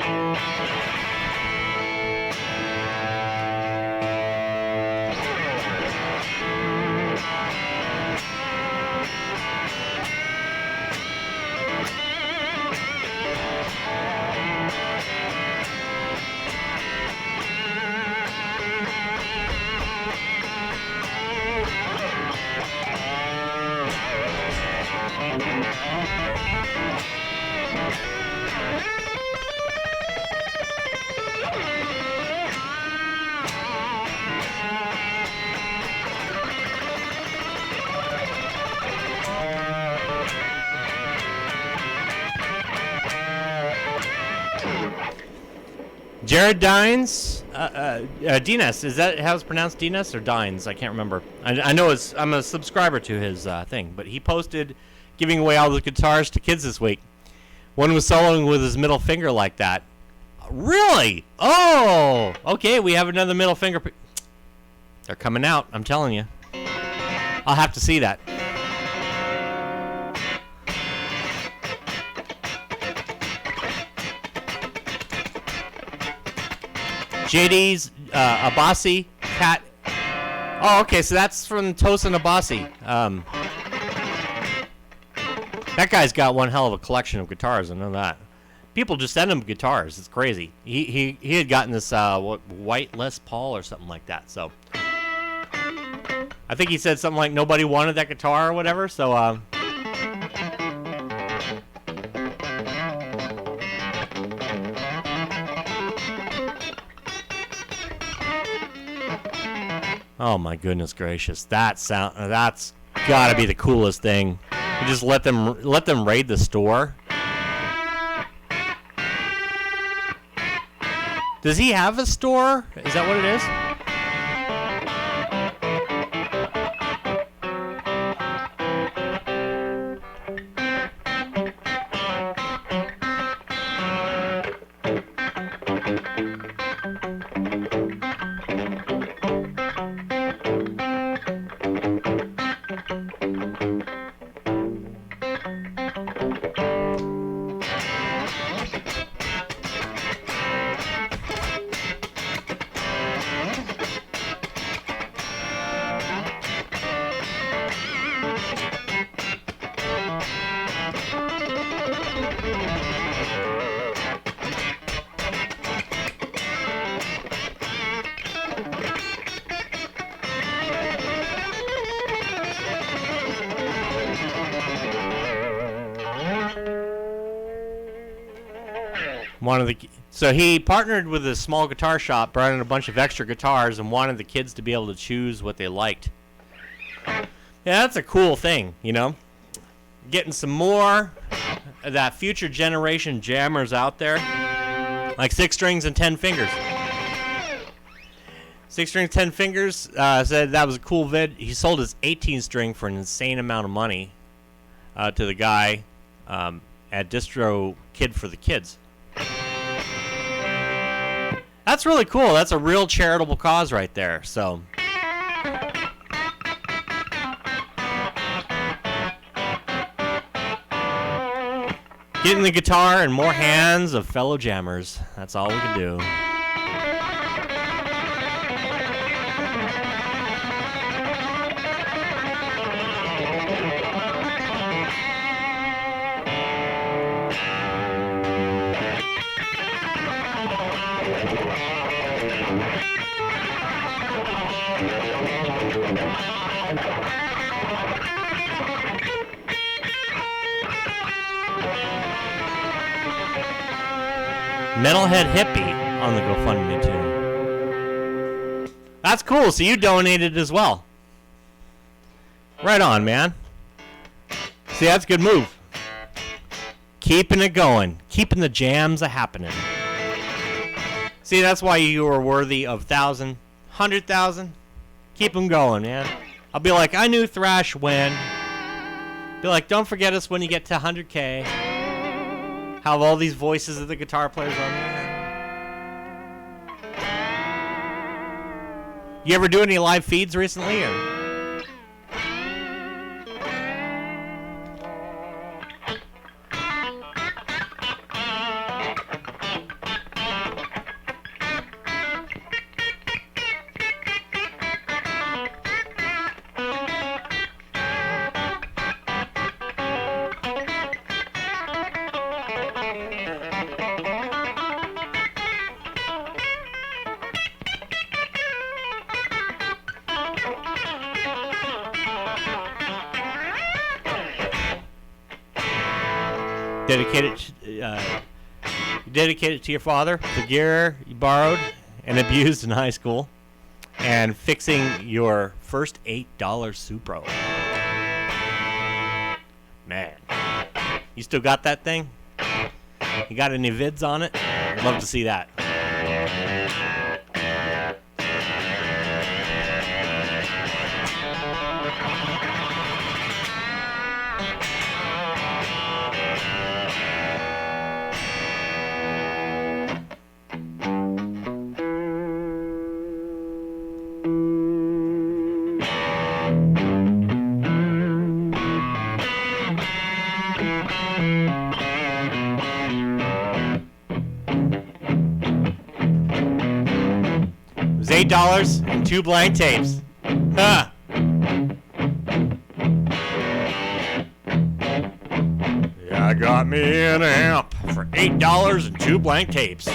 Jared Dines, Dines, is that how it's pronounced, Dines or Dines? I can't remember. I know I'm a subscriber to his thing, but he posted giving away all the guitars to kids this week. One was soloing with his middle finger like that. Really? Oh, okay, we have another middle finger. They're coming out, I'm telling you. I'll have to see that. JD's Abassi cat. Oh, okay, so that's from Tosin Abassi. That guy's got one hell of a collection of guitars. I know that. People just send him guitars. It's crazy. He had gotten this white Les Paul or something like that. So I think he said something like nobody wanted that guitar or whatever. So oh my goodness gracious, that's gotta be the coolest thing. You just let them raid the store. Does he have a store? Is that what it is? So he partnered with a small guitar shop, brought in a bunch of extra guitars, and wanted the kids to be able to choose what they liked. Yeah, that's a cool thing, you know? Getting some more of that future generation jammers out there. Like 6 strings and 10 fingers. 6 strings, 10 fingers, said that was a cool vid. He sold his 18 string for an insane amount of money to the guy at Distro Kid for the Kids. That's really cool. That's a real charitable cause right there. So Getting the guitar in more hands of fellow jammers. That's all we can do. Metalhead Hippie on the GoFundMe too. That's cool. So you donated as well. Right on, man. See, that's a good move. Keeping it going. Keeping the jams a-happening. See, that's why you are worthy of 1,000, 100,000. Keep them going, man. I'll be like, I knew Thrash when. Be like, don't forget us when you get to 100K. Have all these voices of the guitar players on there. You ever do any live feeds recently? Or? Dedicate it to your father, the gear you borrowed and abused in high school, and fixing your first $8 Supro. Man, you still got that thing? You got any vids on it? I'd love to see that. $8 and 2 blank tapes. Huh. Yeah, I got me an amp for $8 and 2 blank tapes.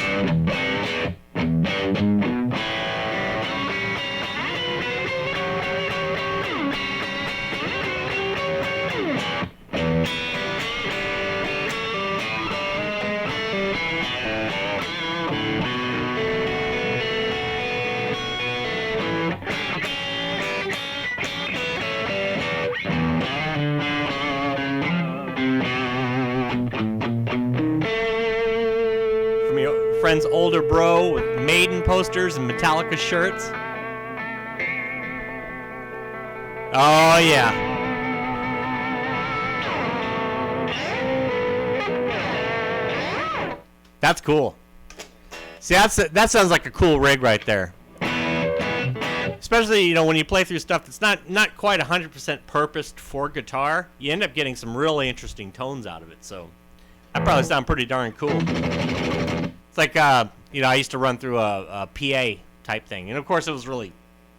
Friend's older bro with Maiden posters and Metallica shirts. Oh yeah. That's cool. See, that sounds like a cool rig right there. Especially, you know, when you play through stuff that's not quite 100% purposed for guitar, you end up getting some really interesting tones out of it. So that probably sounds pretty darn cool. It's like, you know, I used to run through a PA type thing. And, of course, it was really,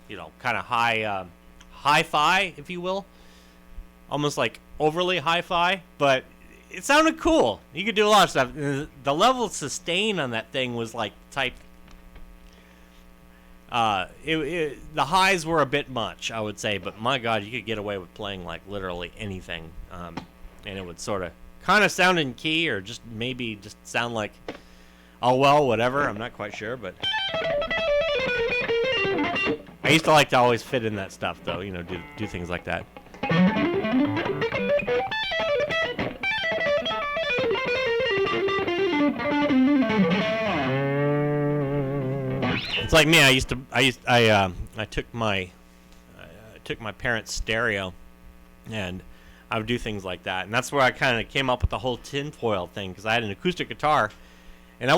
you know, kind of hi-fi, if you will. Almost like overly hi-fi. But it sounded cool. You could do a lot of stuff. The level of sustain on that thing was, like, type... the highs were a bit much, I would say. But, my God, you could get away with playing, like, literally anything. And it would sort of kind of sound in key or just maybe just sound like... Oh, well, whatever. I'm not quite sure, but... I used to like to always fit in that stuff, though. You know, do things like that. It's like me. I took my parents' stereo, and I would do things like that. And that's where I kind of came up with the whole tinfoil thing, because I had an acoustic guitar. And I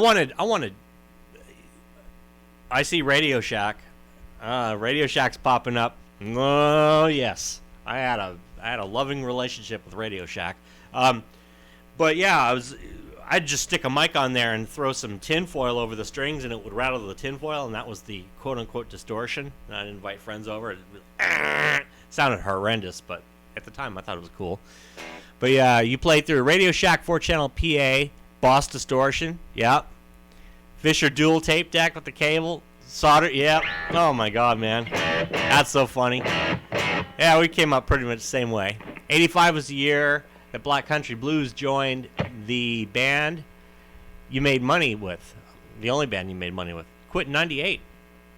see Radio Shack. Radio Shack's popping up. Oh yes, I had a loving relationship with Radio Shack. But yeah, I'd just stick a mic on there and throw some tin foil over the strings, and it would rattle the tin foil, and that was the quote-unquote distortion. And I'd invite friends over. It sounded horrendous, but at the time I thought it was cool. But yeah, you played through Radio Shack 4-channel PA, Boss distortion, yep. Fisher dual tape deck with the cable, solder, yep. Oh my God, man, that's so funny. Yeah, we came up pretty much the same way. 85 was the year that Black Country Blues joined the band you made money with, the only band you made money with. Quit in 98.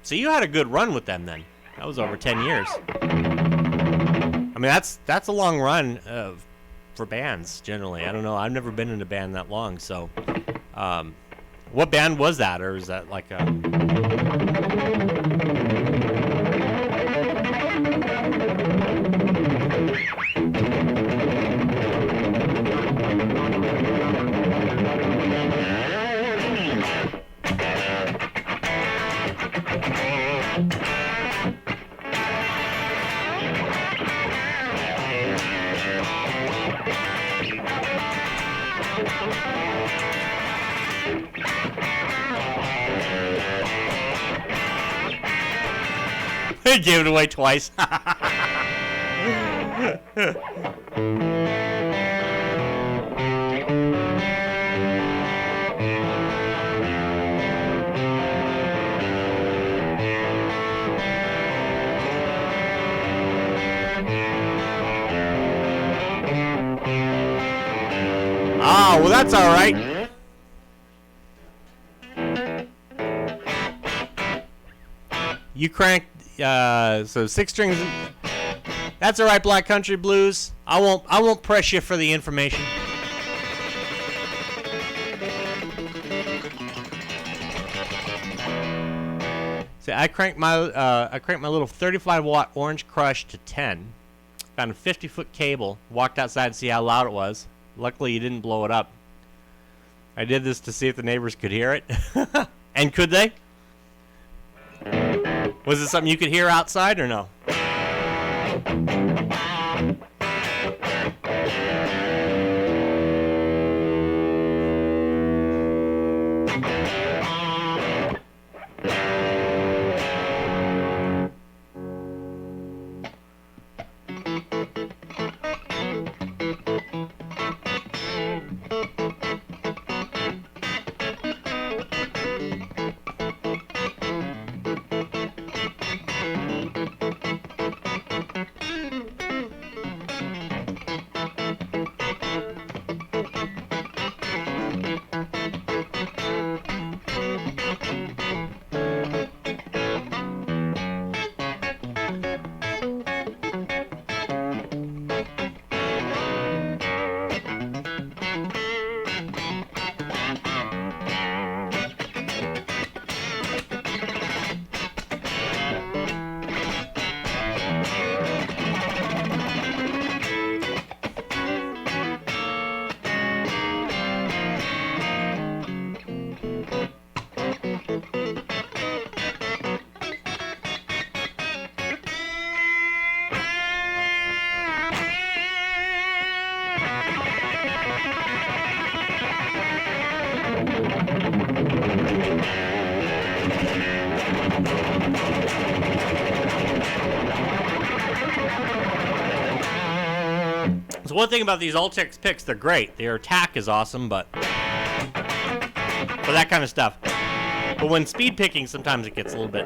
So you had a good run with them then. That was over 10 years. I mean, that's a long run for bands generally. I don't know. I've never been in a band that long. So, what band was that, or is that like a? They gave it away twice. Ah, well, that's all right. You cranked, so 6 strings. That's all right, Black Country Blues. I won't press you for the information. See, I cranked my little 35-watt Orange Crush to 10. Found a 50-foot cable. Walked outside to see how loud it was. Luckily, you didn't blow it up. I did this to see if the neighbors could hear it. And could they? Was it something you could hear outside or no? So one thing about these Ultex picks, they're great. Their attack is awesome, but for that kind of stuff. But when speed picking, sometimes it gets a little bit.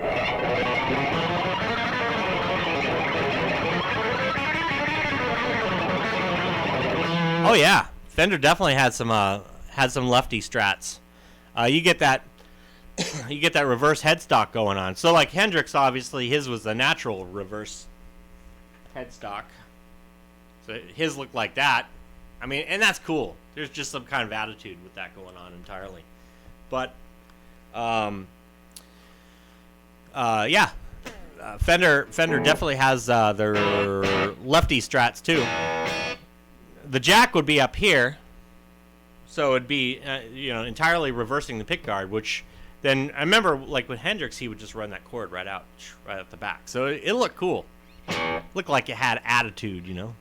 Oh yeah, Fender definitely had some lefty strats. You get that reverse headstock going on. So like Hendrix, obviously his was a natural reverse headstock. So his looked like that. I mean, and that's cool. There's just some kind of attitude with that going on entirely. But, yeah. Fender definitely has their lefty strats too. The jack would be up here. So it'd be, entirely reversing the pickguard, which then, I remember, like with Hendrix, he would just run that chord right out the back. So it looked cool. Looked like it had attitude, you know.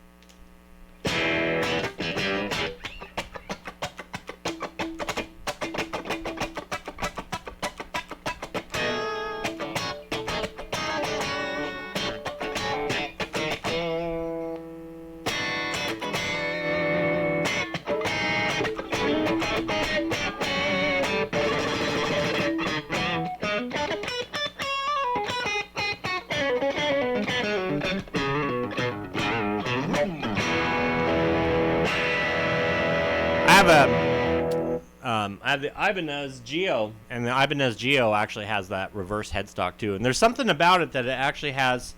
I have the Ibanez Geo, and the Ibanez Geo actually has that reverse headstock too. And there's something about it that it actually has.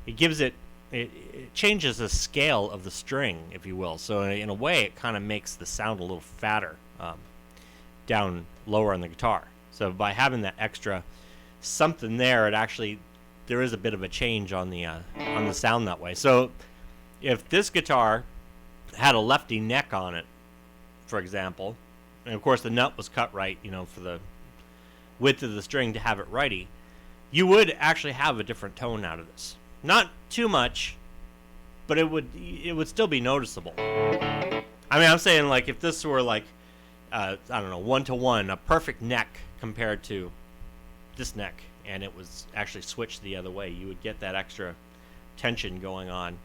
It gives it changes the scale of the string, if you will. So in a way, it kind of makes the sound a little fatter down lower on the guitar. So by having that extra something there, there is a bit of a change on the sound that way. So if this guitar had a lefty neck on it, for example, and of course the nut was cut right, for the width of the string to have it righty, you would actually have a different tone out of this. Not too much, but it would still be noticeable. I mean, I'm saying, like, if this were like, I don't know, 1-to-1, a perfect neck compared to this neck, and it was actually switched the other way, you would get that extra tension going on,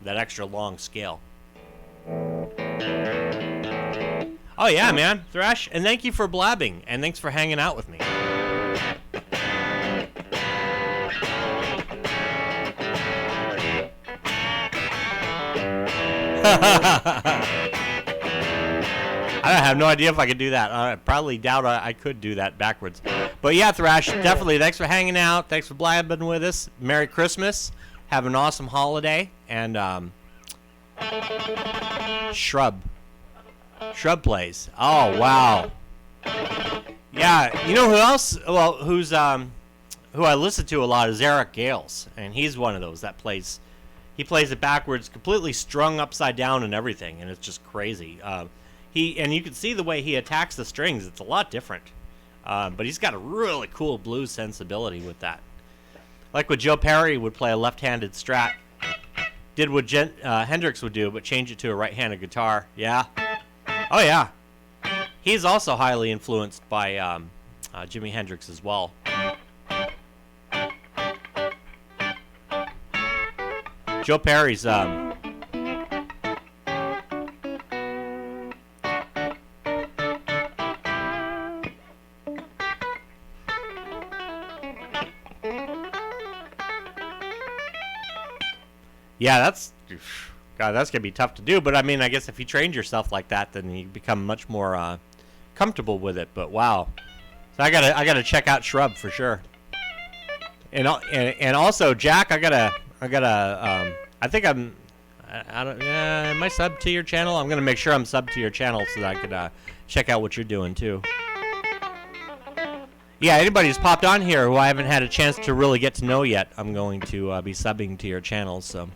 that extra long scale. Oh yeah, man, Thrash, and thank you for blabbing, and thanks for hanging out with me. I have no idea if I could do that. I probably doubt I could do that backwards. But yeah, Thrash, definitely thanks for hanging out. Thanks for blabbing with us. Merry Christmas. Have an awesome holiday. And Shrub plays. Oh, wow. Yeah, you know who else? Well, who I listen to a lot is Eric Gales. And he's one of those that plays. He plays it backwards, completely strung upside down and everything. And it's just crazy. And you can see the way he attacks the strings. It's a lot different. But he's got a really cool blues sensibility with that. Like what Joe Perry would play a left-handed Strat. Did what Hendrix would do, but change it to a right-handed guitar. Yeah. Oh, yeah. He's also highly influenced by Jimi Hendrix as well. Joe Perry's... Yeah, that's gonna be tough to do. But I mean, I guess if you trained yourself like that, then you become much more comfortable with it. But wow, so I gotta check out Shrub for sure. And also Jack, I think am I sub to your channel? I'm gonna make sure I'm sub to your channel so that I could check out what you're doing too. Yeah, anybody who's popped on here who I haven't had a chance to really get to know yet, I'm going to be subbing to your channel, so.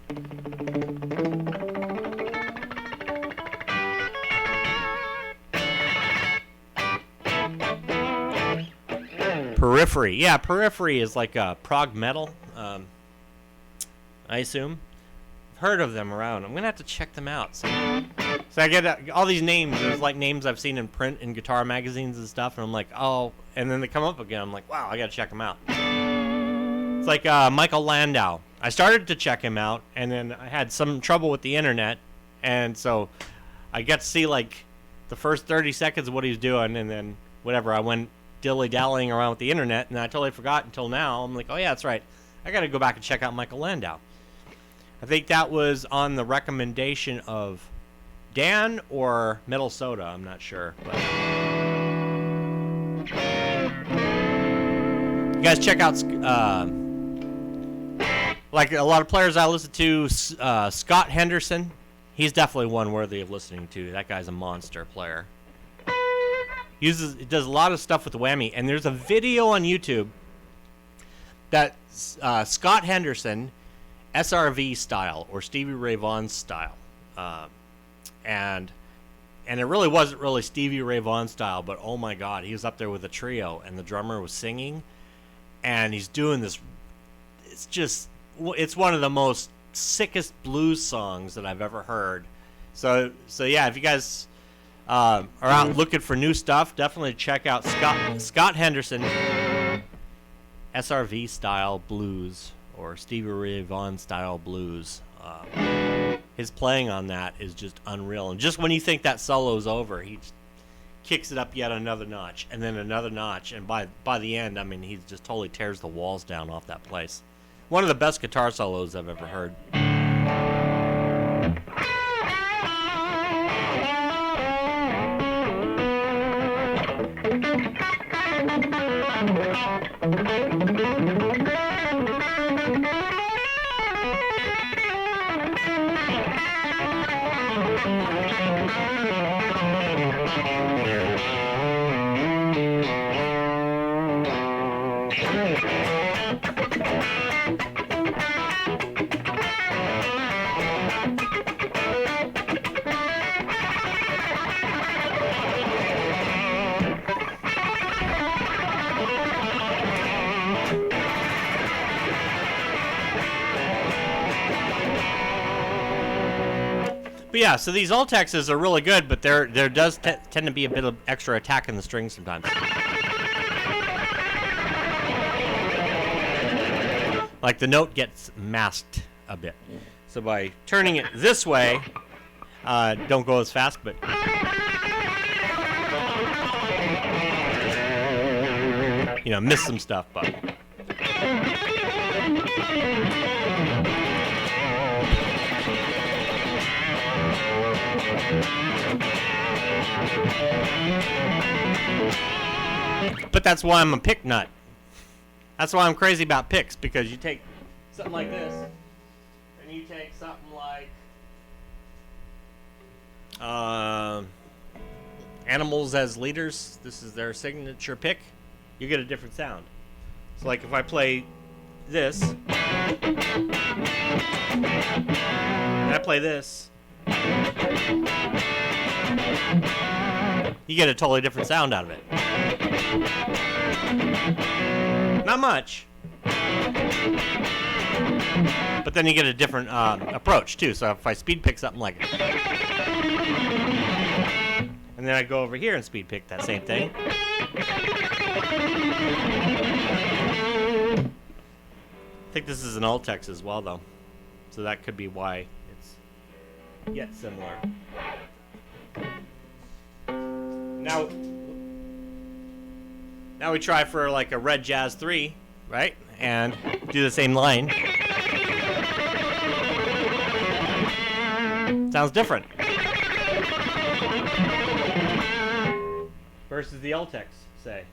Periphery. Yeah, Periphery is like a prog metal, I assume. I've heard of them around. I'm going to have to check them out. So I get all these names. There's like names I've seen in print in guitar magazines and stuff, and I'm like, oh, and then they come up again. I'm like, wow, I got to check them out. It's like Michael Landau. I started to check him out, and then I had some trouble with the internet, and so I got to see like the first 30 seconds of what he was doing, and then whatever, I went dilly-dallying around with the internet, and I totally forgot until now. I'm like, oh yeah, that's right. I got to go back and check out Michael Landau. I think that was on the recommendation of Dan or Metal Soda, I'm not sure. But you guys check out, like a lot of players I listen to, Scott Henderson. He's definitely one worthy of listening to. That guy's a monster player. He does a lot of stuff with the whammy, and there's a video on YouTube that Scott Henderson, SRV style, or Stevie Ray Vaughan style, and it really wasn't really Stevie Ray Vaughan style, but oh my god, he was up there with a trio, and the drummer was singing, and he's doing this. It's one of the most sickest blues songs that I've ever heard. So yeah, if you guys are out looking for new stuff, definitely check out Scott Henderson, SRV style blues, or Stevie Ray Vaughan style blues. His playing on that is just unreal. And just when you think that solo's over, he just kicks it up yet another notch, and then another notch, and by the end, I mean, he just totally tears the walls down off that place. One of the best guitar solos I've ever heard. But yeah, so these Altexes are really good, but there does tend to be a bit of extra attack in the strings sometimes. Like the note gets masked a bit. So by turning it this way, don't go as fast, but you know, miss some stuff, but that's why I'm a pick nut. That's why I'm crazy about picks, because you take something like this, and you take something like Animals as Leaders. This is their signature pick. You get a different sound. So like if I play this, and I play this, you get a totally different sound out of it. Not much, but then you get a different approach too. So if I speed pick something like it, and then I go over here and speed pick that same thing, I think this is an Altex as well, though, so that could be why it's yet similar. Now we try for like a red jazz 3, right? And do the same line. Sounds different. Versus the Altex, say.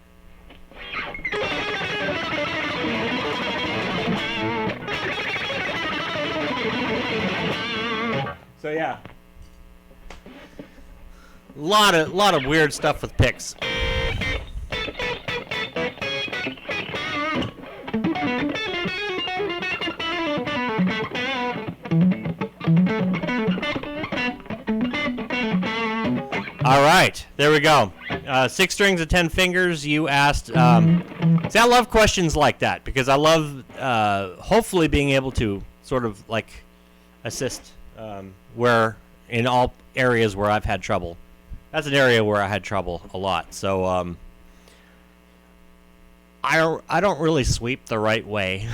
So yeah. Lot of weird stuff with picks. All right, there we go. 6 strings of 10 fingers. You asked. See, I love questions like that because I love hopefully being able to sort of like assist where in all areas where I've had trouble. That's an area where I had trouble a lot. So I don't really sweep the right way.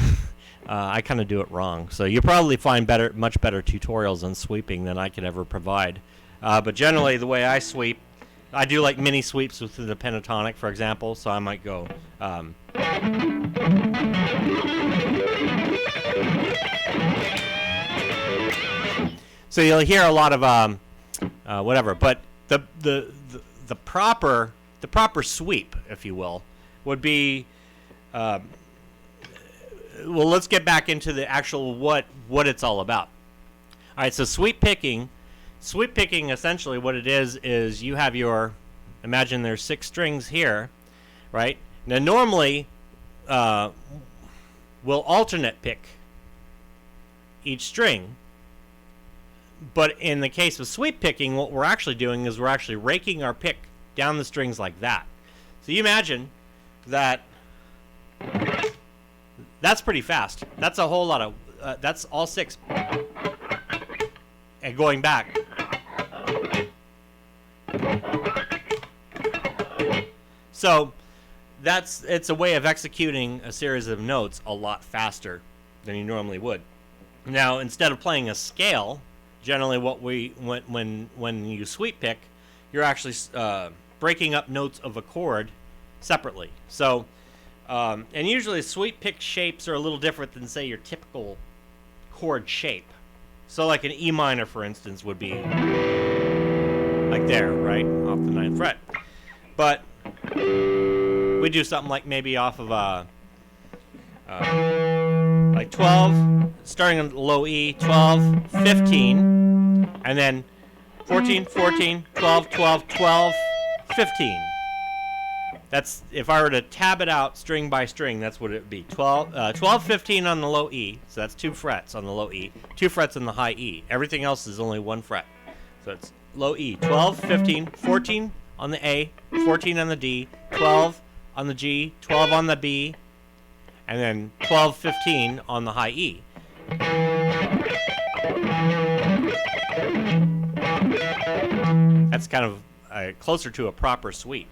I kind of do it wrong. So you'll probably find much better tutorials on sweeping than I could ever provide. But generally, the way I sweep, I do like mini sweeps with the pentatonic, for example. So I might go. So you'll hear a lot of whatever, but the proper sweep, if you will, would be. Well, let's get back into the actual what it's all about. All right, so sweep picking essentially what it is you have your, imagine there's 6 strings here, right? Now normally we'll alternate pick each string, but in the case of sweep picking, what we're actually doing is we're actually raking our pick down the strings like that. So you imagine that. That's pretty fast. That's a whole lot of, that's all 6. And going back. So it's a way of executing a series of notes a lot faster than you normally would. Now, instead of playing a scale, generally when you sweep pick, you're actually breaking up notes of a chord separately. So And usually sweep pick shapes are a little different than, say, your typical chord shape. So like an E minor, for instance, would be like there, right? Off the 9th fret. But we do something like maybe off of like 12, starting on low E, 12, 15, and then 14, 14, 12, 12, 12, 15. That's, if I were to tab it out string by string, that's what it would be. 12, 15 on the low E, so that's 2 frets on the low E, 2 frets on the high E. Everything else is only 1 fret. So it's low E, 12, 15, 14 on the A, 14 on the D, 12 on the G, 12 on the B, and then 12, 15 on the high E. That's kind of closer to a proper sweep,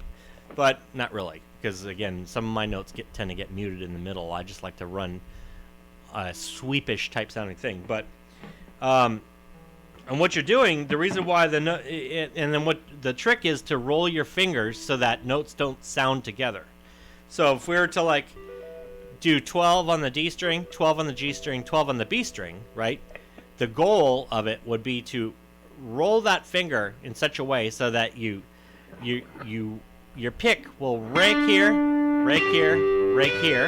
but not really, because again, some of my notes tend to get muted in the middle. I just like to run a sweepish type sounding thing. But and what you're doing, the reason why and then what the trick is to roll your fingers so that notes don't sound together. So if we were to like do 12 on the D string, 12 on the G string, 12 on the B string, right? The goal of it would be to roll that finger in such a way so that your pick will rake here, rake here, rake here,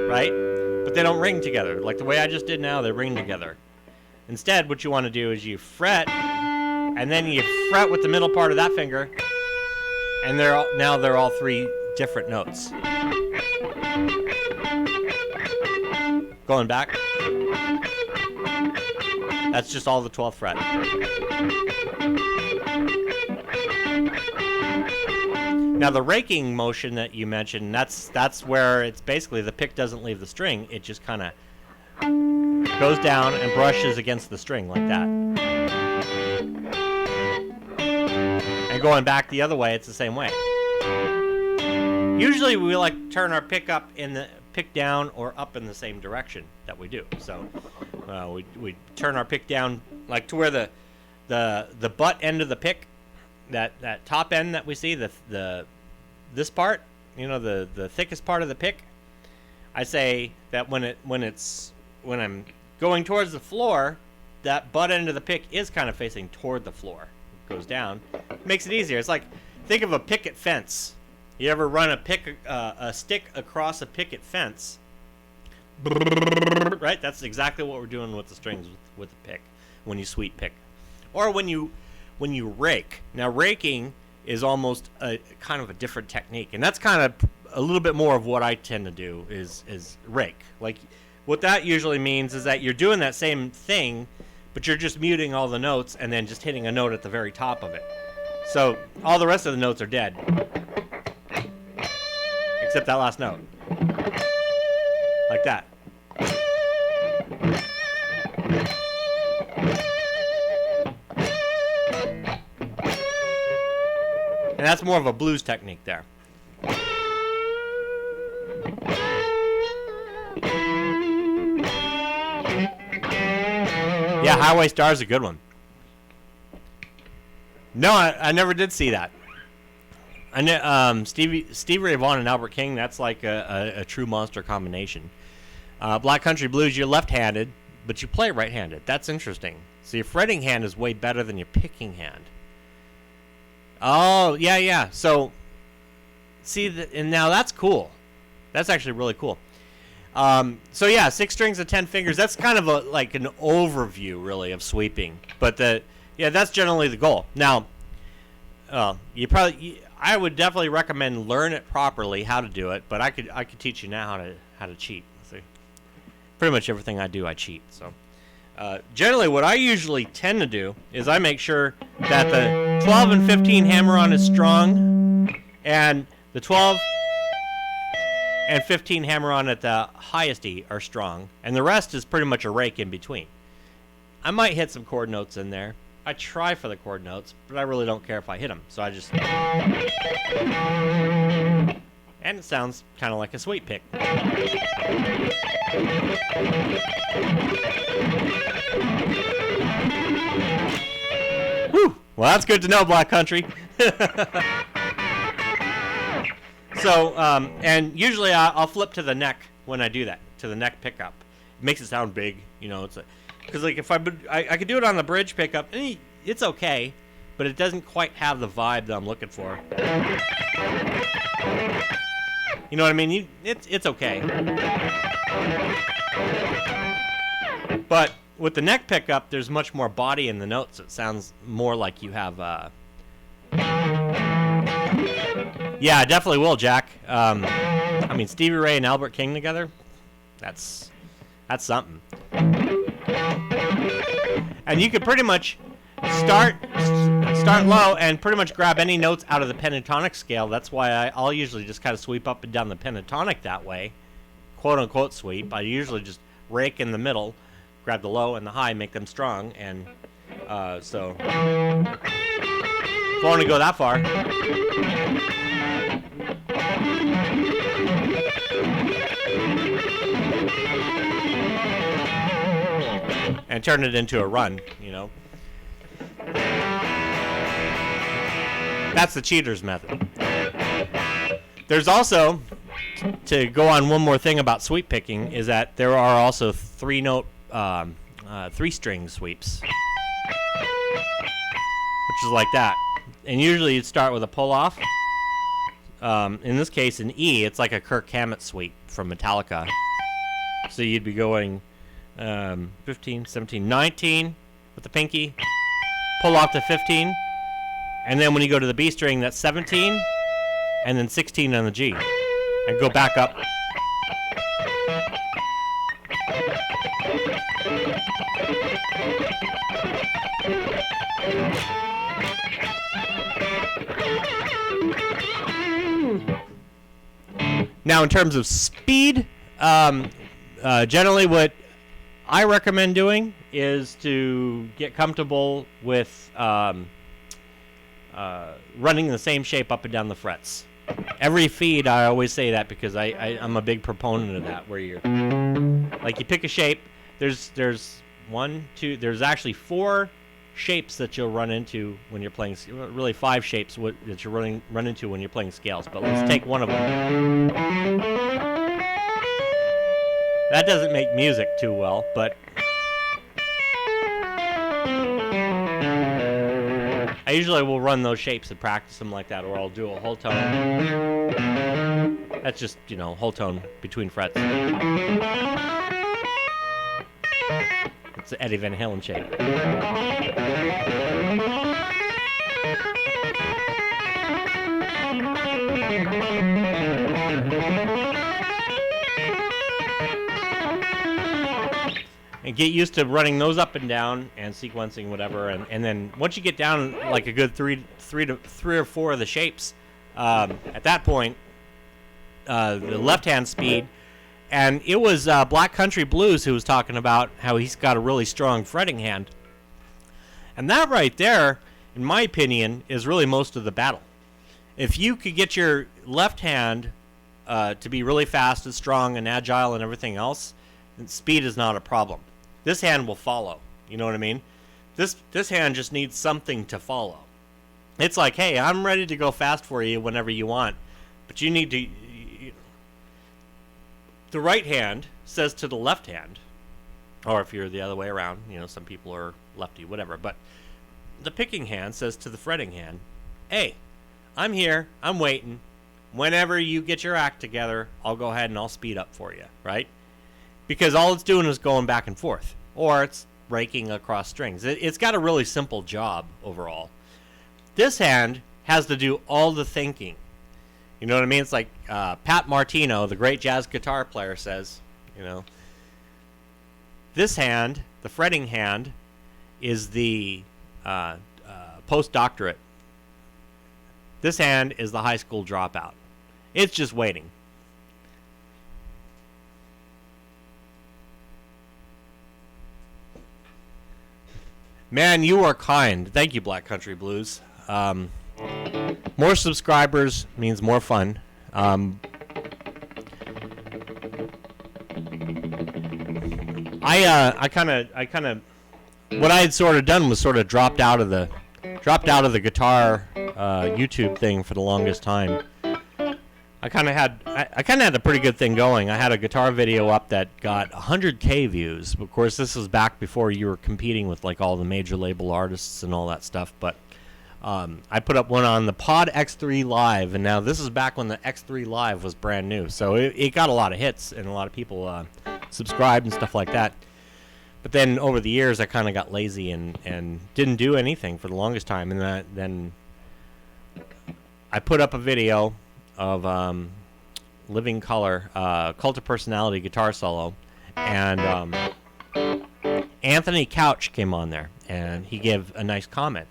right? But they don't ring together. Like the way I just did now, they ring together. Instead, what you want to do is you fret, and then you fret with the middle part of that finger, and they're all 3 different notes. Going back. That's just all the 12th fret. Now the raking motion that you mentioned, that's where it's basically the pick doesn't leave the string. It just kind of goes down and brushes against the string like that. And going back the other way, it's the same way. Usually we like to turn our pick up in the pick down or up in the same direction that we do. So we turn our pick down like to where the butt end of the pick, that top end that we see, this part, you know, the thickest part of the pick. I say that when I'm going towards the floor, that butt end of the pick is kind of facing toward the floor. It goes down, makes it easier. It's like, think of a picket fence. You ever run a stick across a picket fence? Right? That's exactly what we're doing with the strings with the pick when you sweep pick. Or when you rake. Now raking is almost a kind of a different technique, and that's kind of a little bit more of what I tend to do is rake. Like what that usually means is that you're doing that same thing, but you're just muting all the notes and then just hitting a note at the very top of it. So all the rest of the notes are dead. Except that last note. Like that. And that's more of a blues technique there. Yeah, Highway Star is a good one. No, I never did see that. I know Stevie Ray Vaughan and Albert King. That's like a true monster combination. Black Country Blues, you're left-handed, but you play right-handed. That's interesting. So your fretting hand is way better than your picking hand. Oh yeah. So see, and now that's cool. That's actually really cool. So yeah, 6 strings of 10 fingers. That's kind of like an overview, really, of sweeping. But that's generally the goal. Now, I would definitely recommend learn it properly how to do it. But I could teach you now how to cheat. See, pretty much everything I do, I cheat. So generally, what I usually tend to do is I make sure that the 12 and 15 hammer-on is strong, and the 12 and 15 hammer-on at the highest E are strong, and the rest is pretty much a rake in between. I might hit some chord notes in there. I try for the chord notes, but I really don't care if I hit them, so I just... And it sounds kind of like a sweep pick. Whew! Well, that's good to know, Black Country. So, and usually I'll flip to the neck when I do that, to the neck pickup. It makes it sound big, you know. It's because like if I could do it on the bridge pickup, it's okay, but it doesn't quite have the vibe that I'm looking for. You know what I mean? It's okay. But with the neck pickup, there's much more body in the notes. It sounds more like you have. Yeah, I definitely will, Jack. I mean, Stevie Ray and Albert King together. That's something. And you could pretty much start low and pretty much grab any notes out of the pentatonic scale. That's why I'll usually just kind of sweep up and down the pentatonic that way, quote unquote sweep. I usually just rake in the middle, grab the low and the high, make them strong, and so if I want to go that far. And turn it into a run, you know. That's the cheater's method. There's also, to go on one more thing about sweep picking, is that there are also three-string sweeps, which is like that. And usually you'd start with a pull-off. In this case, in E, it's like a Kirk Hammett sweep from Metallica. So you'd be going 15, 17, 19 with the pinky, pull off to 15, and then when you go to the B string, that's 17, and then 16 on the G, and go back up. Now, in terms of speed, generally what I recommend doing is to get comfortable with running the same shape up and down the frets. Every feed, I always say that because I'm a big proponent of that, where you're like, you pick a shape. There's actually 4 shapes that you'll run into when you're playing. Really 5 shapes that you run into when you're playing scales. But let's take one of them. That doesn't make music too well, but I usually will run those shapes and practice them like that, or I'll do a whole tone. That's just, you know, whole tone between frets. It's the Eddie Van Halen shape. And get used to running those up and down and sequencing whatever, and then once you get down like a good three or four of the shapes, at that point, the left hand speed, and it was Black Country Blues who was talking about how he's got a really strong fretting hand, and that right there, in my opinion, is really most of the battle. If you could get your left hand to be really fast and strong and agile and everything else, then speed is not a problem. This hand will follow. You know what I mean? This hand just needs something to follow. It's like, hey, I'm ready to go fast for you whenever you want, but you need to. The right hand says to the left hand, or if you're the other way around, you know, some people are lefty, whatever. But the picking hand says to the fretting hand, hey, I'm here, I'm waiting. Whenever you get your act together, I'll go ahead and I'll speed up for you, right? Because all it's doing is going back and forth, or it's raking across strings. It's got a really simple job overall. This hand has to do all the thinking. You know what I mean? It's like Pat Martino, the great jazz guitar player, says, you know, this hand, the fretting hand, is the postdoctorate. This hand is the high school dropout. It's just waiting. Man, you are kind. Thank you, Black Country Blues. More subscribers means more fun. I kind of, what I had sort of done was sort of dropped out of the guitar YouTube thing for the longest time. I kind of had a pretty good thing going. I had a guitar video up that got 100K views. Of course, this was back before you were competing with like all the major label artists and all that stuff. But I put up one on the Pod X3 Live, and now this is back when the X3 Live was brand new. So it got a lot of hits, and a lot of people subscribed and stuff like that. But then over the years, I kind of got lazy and didn't do anything for the longest time. And then I put up a video of Living Color, Cult of Personality guitar solo, and Anthony Couch came on there, and he gave a nice comment.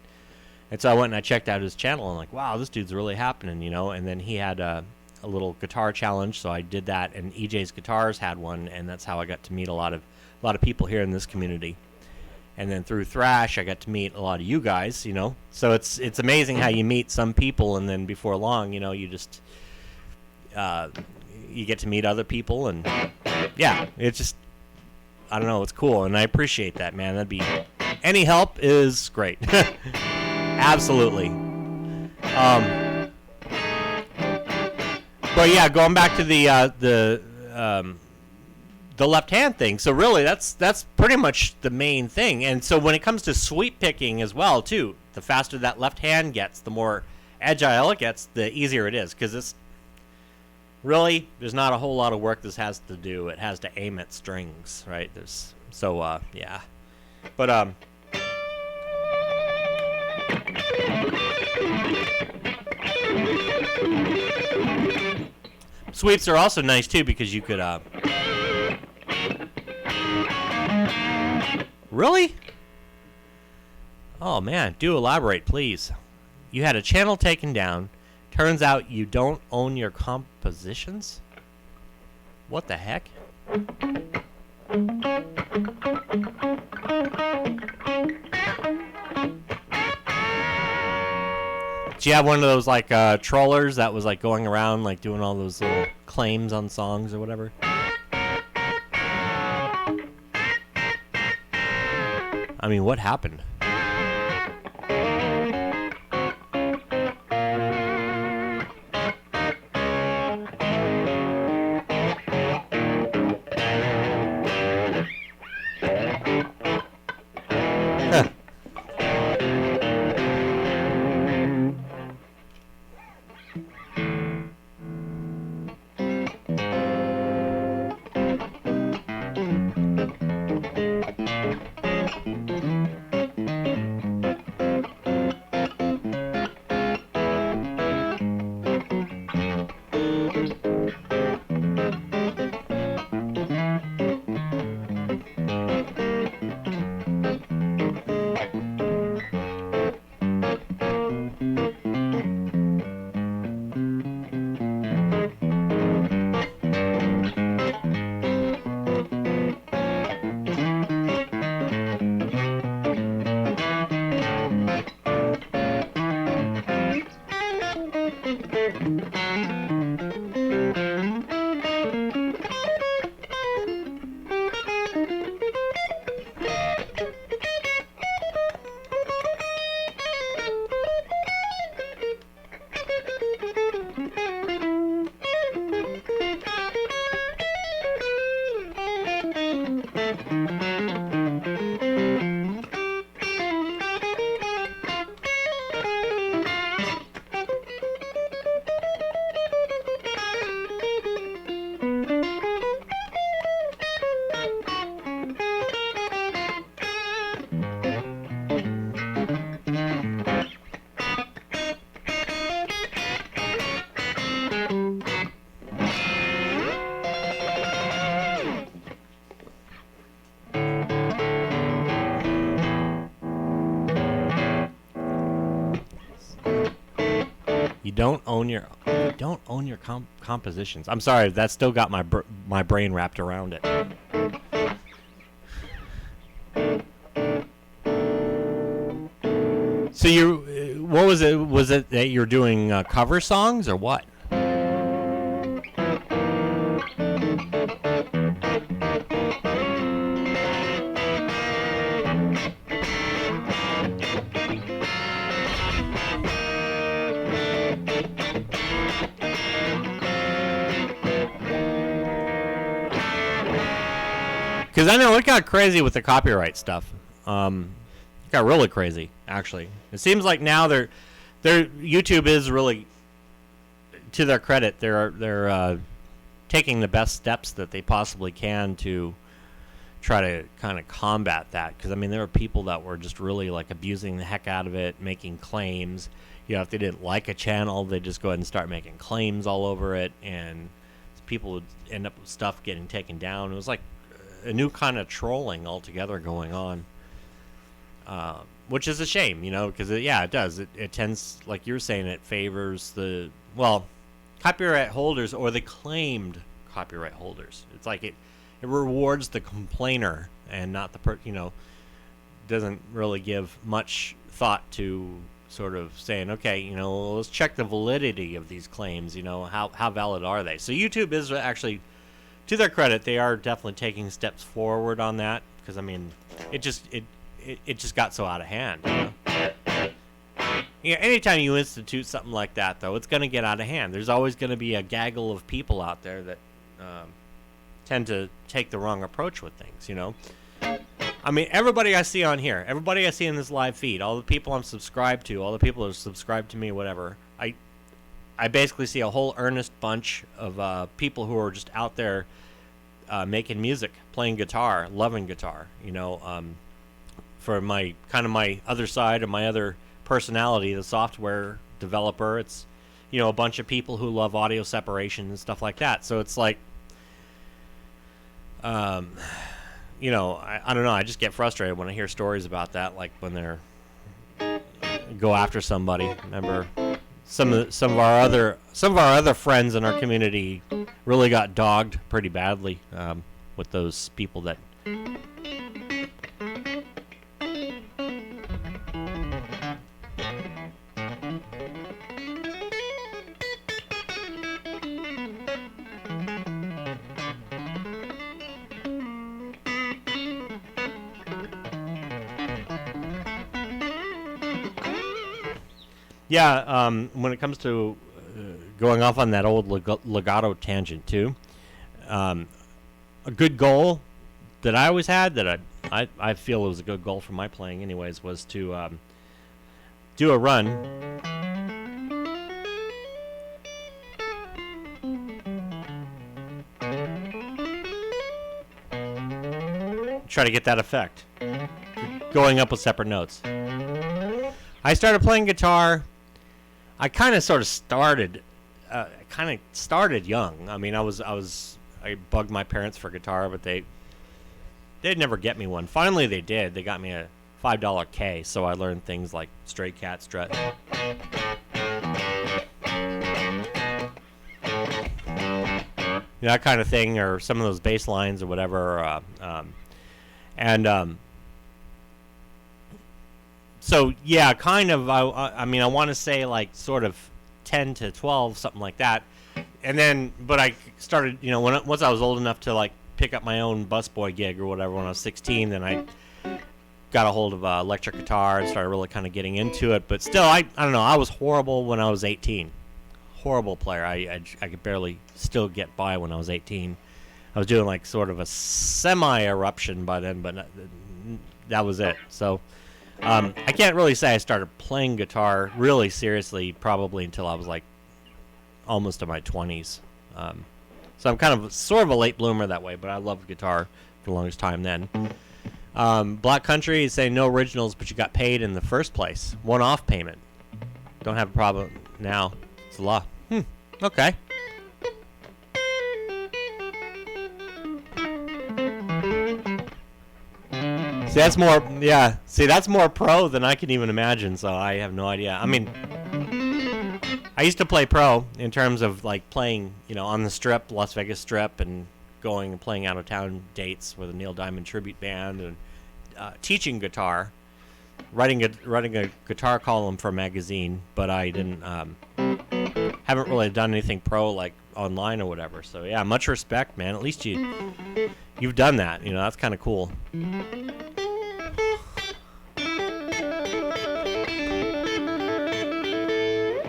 And so I went and I checked out his channel, and like, wow, this dude's really happening, you know. And then he had a little guitar challenge, so I did that, and EJ's Guitars had one, and that's how I got to meet a lot of people here in this community. And then through Thrash, I got to meet a lot of you guys, you know. So it's amazing how you meet some people, and then before long, you know, you just you get to meet other people, and yeah, it's just, I don't know, it's cool, and I appreciate that, man. That'd be, any help is great. Absolutely. But yeah, going back to the left hand thing. So really, that's pretty much the main thing. And so when it comes to sweep picking as well, too, the faster that left hand gets, the more agile it gets, the easier it is. Because it's really, there's not a whole lot of work this has to do. It has to aim at strings, right? Yeah. But sweeps are also nice too, because you could really? Oh man, do elaborate, please. You had a channel taken down. Turns out you don't own your compositions? What the heck? Do you have one of those like trollers that was like going around like doing all those little claims on songs or whatever? I mean, what happened? You don't own your compositions. I'm sorry, that still got my brain wrapped around it. So what was it? Was it that you're doing cover songs or what? Because I know it got crazy with the copyright stuff. It got really crazy, actually. It seems like now their YouTube is really, to their credit, they're taking the best steps that they possibly can to try to kind of combat that. Because I mean, there were people that were just really like abusing the heck out of it, making claims. You know, if they didn't like a channel, they'd just go ahead and start making claims all over it, and people would end up with stuff getting taken down. It was like a new kind of trolling altogether going on, which is a shame, you know, because it does. It tends, like you were saying, it favors the, well, copyright holders or the claimed copyright holders. It's like it rewards the complainer and not the you know, doesn't really give much thought to sort of saying, okay, you know, let's check the validity of these claims, you know, how valid are they? So YouTube is actually, to their credit, they are definitely taking steps forward on that, because I mean, it just got so out of hand, you know? Yeah, anytime you institute something like that, though, it's going to get out of hand. There's always going to be a gaggle of people out there that tend to take the wrong approach with things, you know? I mean, everybody I see on here, everybody I see in this live feed, all the people I'm subscribed to, all the people that are subscribed to me, whatever, I basically see a whole earnest bunch of people who are just out there making music, playing guitar, loving guitar, you know, for my other side of my other personality, the software developer. It's, you know, a bunch of people who love audio separation and stuff like that. So it's like, you know, I don't know. I just get frustrated when I hear stories about that, like when they're go after somebody. Remember, some of our other friends in our community really got dogged pretty badly with those people that. Yeah, when it comes to going off on that old legato tangent too, a good goal that I always had, that I feel it was a good goal for my playing anyways, was to do a run. Try to get that effect, going up with separate notes. I started playing guitar. I kind of sort of started young. I mean, I bugged my parents for guitar, but they'd never get me one. Finally, they did. They got me a $5 K, so I learned things like straight cat strut. You know, that kind of thing, or some of those bass lines or whatever. So yeah, kind of. I mean, I want to say like sort of 10 to 12, something like that. And then, but I started, you know, once I was old enough to like pick up my own busboy gig or whatever when I was 16, then I got a hold of electric guitar and started really kind of getting into it. But still, I don't know. I was horrible when I was 18. Horrible player. I could barely still get by when I was 18. I was doing like sort of a semi-eruption by then, but that was it. So. I can't really say I started playing guitar really seriously probably until I was like almost in my 20s. So I'm kind of sort of a late bloomer that way, but I loved guitar for the longest time then. Black Country is saying no originals, but you got paid in the first place. One-off payment. Don't have a problem now. It's a law. Okay. See, that's more, yeah. See, that's more pro than I can even imagine, so I have no idea. I mean, I used to play pro in terms of, like, playing, you know, on the Strip, Las Vegas Strip, and going and playing out-of-town dates with a Neil Diamond tribute band, and teaching guitar, writing a guitar column for a magazine, but I didn't, haven't really done anything pro, like, online or whatever. So, yeah, much respect, man. At least you've done that, you know, that's kind of cool.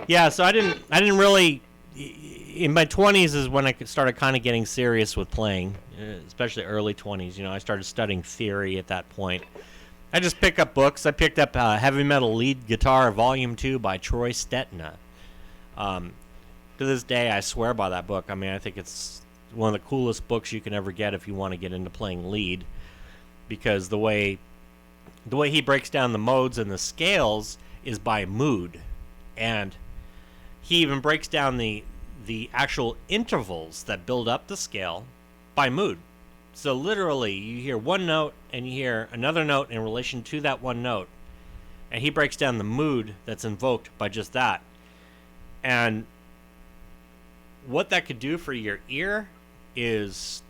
Yeah, so I didn't really, in my 20s is when I started kind of getting serious with playing, especially early 20s. You know, I started studying theory at that point. I just pick up books. I picked up Heavy Metal Lead Guitar Volume 2 by Troy Stetina. To this day, I swear by that book. I mean, I think it's one of the coolest books you can ever get if you want to get into playing lead, because the way he breaks down the modes and the scales is by mood, and he even breaks down the actual intervals that build up the scale by mood. So literally, you hear one note and you hear another note in relation to that one note, and he breaks down the mood that's invoked by just that. And what that could do for your ear is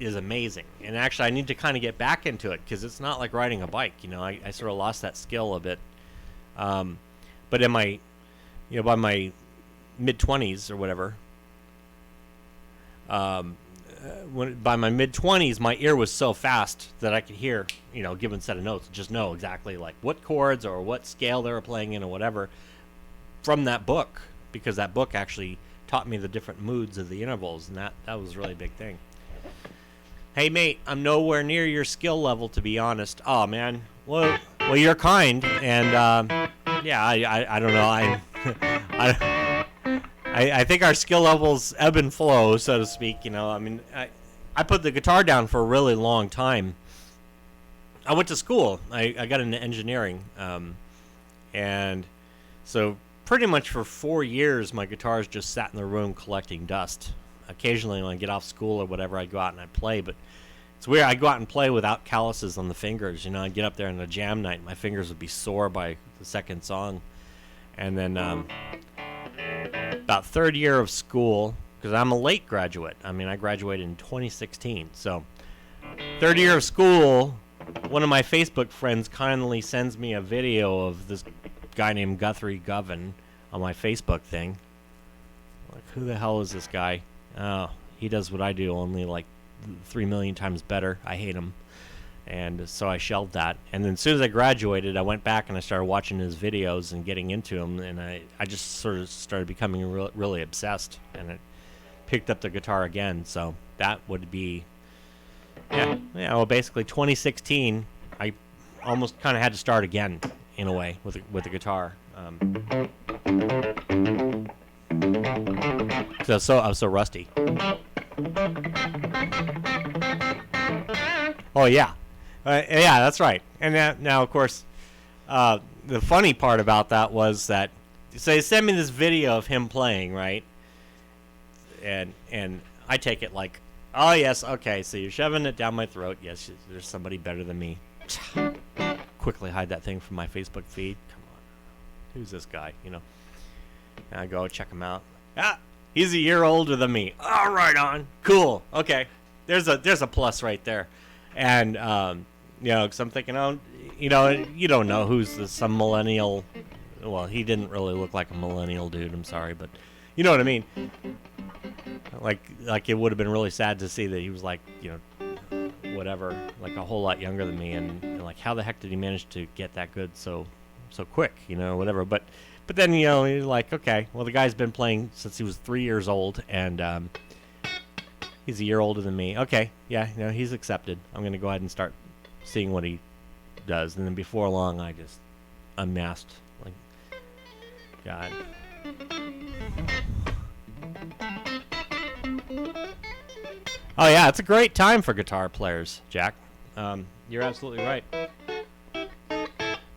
amazing. And actually, I need to kind of get back into it, because it's not like riding a bike. You know, I sort of lost that skill a bit. But in my, by my mid-20s or whatever, by my mid-20s, my ear was so fast that I could hear, given set of notes, just know exactly like what chords or what scale they were playing in or whatever from that book, because that book actually taught me the different moods of the intervals, and that was a really big thing. Hey, mate, I'm nowhere near your skill level, to be honest. Oh, man. Well, you're kind, and yeah, I don't know. I think our skill levels ebb and flow, so to speak. I mean, I put the guitar down for a really long time. I went to school. I got into engineering, and so pretty much for 4 years, my guitars just sat in the room collecting dust. Occasionally, when I get off school or whatever, I go out and I play, but it's weird. I go out and play without calluses on the fingers. I'd get up there on a jam night, and my fingers would be sore by the second song. And then about third year of school, because I'm a late graduate. I mean, I graduated in 2016. So third year of school, one of my Facebook friends kindly sends me a video of this guy named Guthrie Govan on my Facebook thing. Like, who the hell is this guy? Oh, he does what I do, only like 3 million times better. I hate him. And so I shelved that. And then as soon as I graduated, I went back and I started watching his videos and getting into them. And I just sort of started becoming really obsessed. And I picked up the guitar again. So that would be, well, basically 2016, I almost kind of had to start again, in a way, with the guitar. So I was so rusty. Oh yeah, yeah, that's right. And now, of course, the funny part about that was that, so they sent me this video of him playing, right? And I take it like, oh yes, okay, so you're shoving it down my throat. Yes, there's somebody better than me. Quickly hide that thing from my Facebook feed. Come on, who's this guy? And I go check him out. Ah, he's a year older than me. Oh, right on. Cool. Okay, there's a plus right there. And because I'm thinking, you don't know who's some millennial. Well, he didn't really look like a millennial dude. I'm sorry, but you know what I mean. Like it would have been really sad to see that he was like, whatever, like a whole lot younger than me, and like, how the heck did he manage to get that good so quick, whatever. But then, you're like, okay, well, the guy's been playing since he was 3 years old, and he's a year older than me. Okay, yeah, he's accepted. I'm going to go ahead and start seeing what he does. And then before long, I just unmasked, like, God. Oh, yeah, it's a great time for guitar players, Jack. You're absolutely right.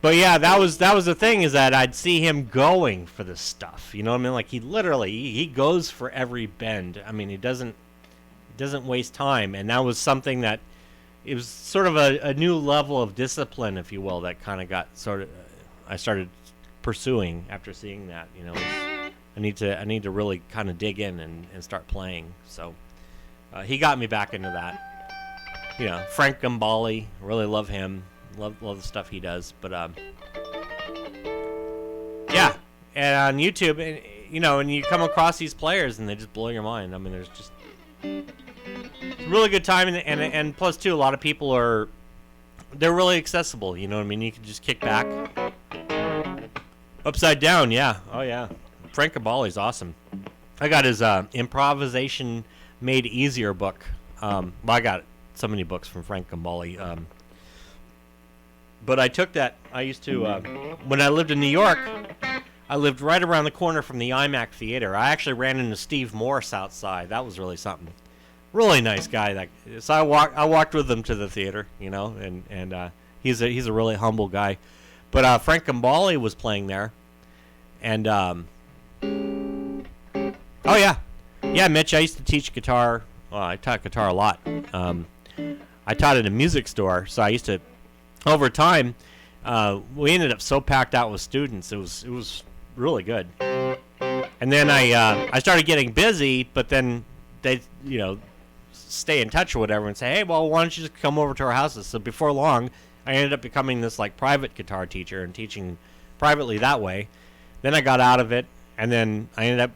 But yeah, that was the thing, is that I'd see him going for this stuff. You know what I mean? Like, he goes for every bend. I mean, he doesn't waste time. And that was something that, it was sort of a new level of discipline, if you will, that kind of got I started pursuing after seeing that. I need to really kind of dig in and start playing. So he got me back into that. Frank Gambale, really love him. Love the stuff he does. But yeah, and on YouTube, and you come across these players and they just blow your mind. I mean, there's just, it's a really good time, and plus too, a lot of people they're really accessible. You know what I mean? You can just kick back, upside down. Yeah, oh yeah. Frank Gambale's awesome. I got his Improvisation Made Easier book. Well, I got so many books from Frank Gambale. But I took that. I used to, when I lived in New York, I lived right around the corner from the IMAC Theater. I actually ran into Steve Morse outside. That was really something. Really nice guy. So I walked with him to the theater, you know, and he's a really humble guy. But Frank Gambale was playing there, and oh yeah, Mitch. I used to teach guitar. Well, I taught guitar a lot. I taught at a music store, so I used to. Over time, we ended up so packed out with students. It was really good. And then I started getting busy, but then they, you know, stay in touch or whatever and say, hey, well, why don't you just come over to our houses? So before long, I ended up becoming this like private guitar teacher and teaching privately that way. Then I got out of it, and then I ended up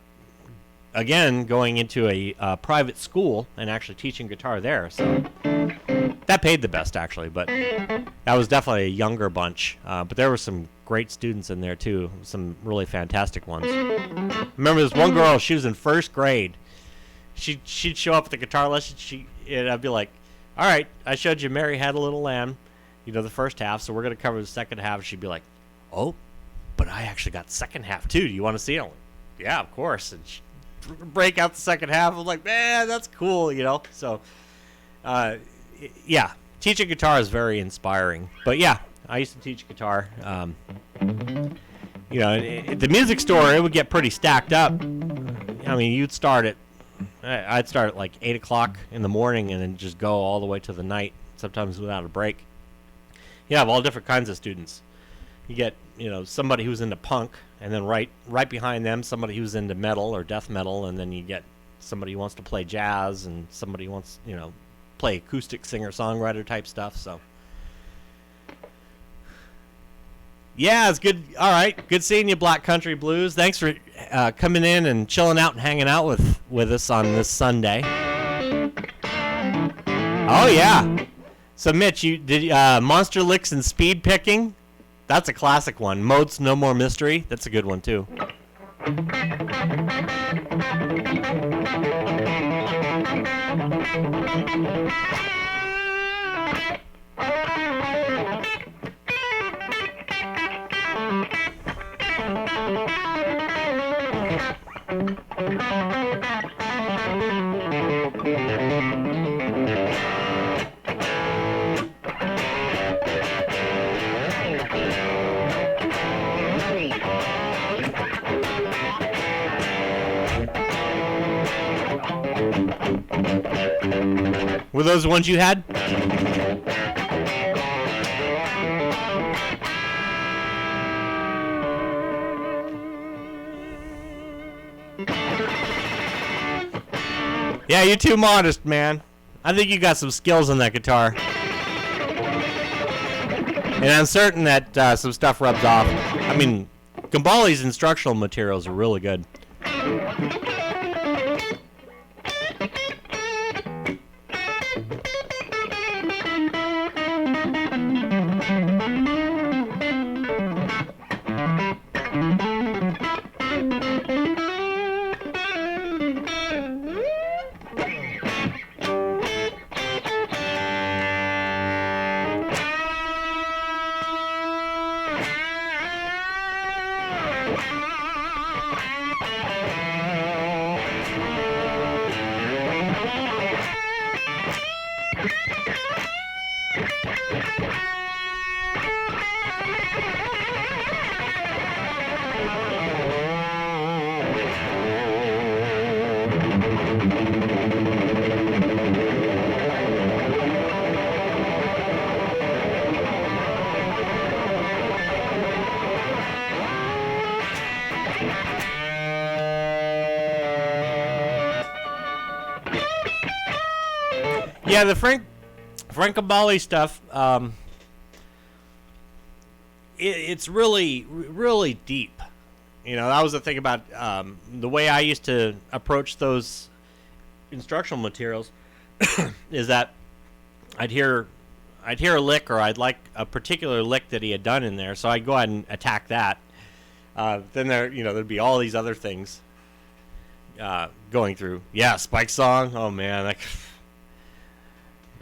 again going into a private school and actually teaching guitar there. So that paid the best, actually, but that was definitely a younger bunch. But there were some great students in there too, some really fantastic ones. Remember this one girl? She was in first grade. She'd show up at the guitar lesson. And I'd be like, "All right, I showed you Mary Had a Little Lamb, you know, the first half. So we're gonna cover the second half." She'd be like, "Oh, but I actually got the second half too. Do you want to see it?" I'm like, "Yeah, of course." And she'd break out the second half. I'm like, "Man, that's cool," you know. So, yeah, teaching guitar is very inspiring. But yeah, I used to teach guitar. You know, at the music store, it would get pretty stacked up. I mean, I'd start at like 8 o'clock in the morning and then just go all the way to the night, sometimes without a break. You have all different kinds of students. You get, you know, somebody who's into punk, and then right behind them, somebody who's into metal or death metal, and then you get somebody who wants to play jazz, and somebody who wants, you know, play acoustic singer-songwriter type stuff. So yeah, it's good. All right, good seeing you, Black Country Blues. Thanks for coming in and chilling out and hanging out with us on this Sunday. Oh yeah. So Mitch, you did Monster Licks and Speed Picking. That's a classic one. Mode's No More Mystery. That's a good one too. Were those the ones you had? Yeah, you're too modest, man. I think you got some skills on that guitar. And I'm certain that some stuff rubs off. I mean, Gambale's instructional materials are really good. Yeah, the Frank Gambale stuff, it's really, really deep. You know, that was the thing about the way I used to approach those instructional materials is that I'd hear a lick, or I'd like a particular lick that he had done in there, so I'd go ahead and attack that. Then there'd be all these other things going through. Yeah, Spike song. Oh man,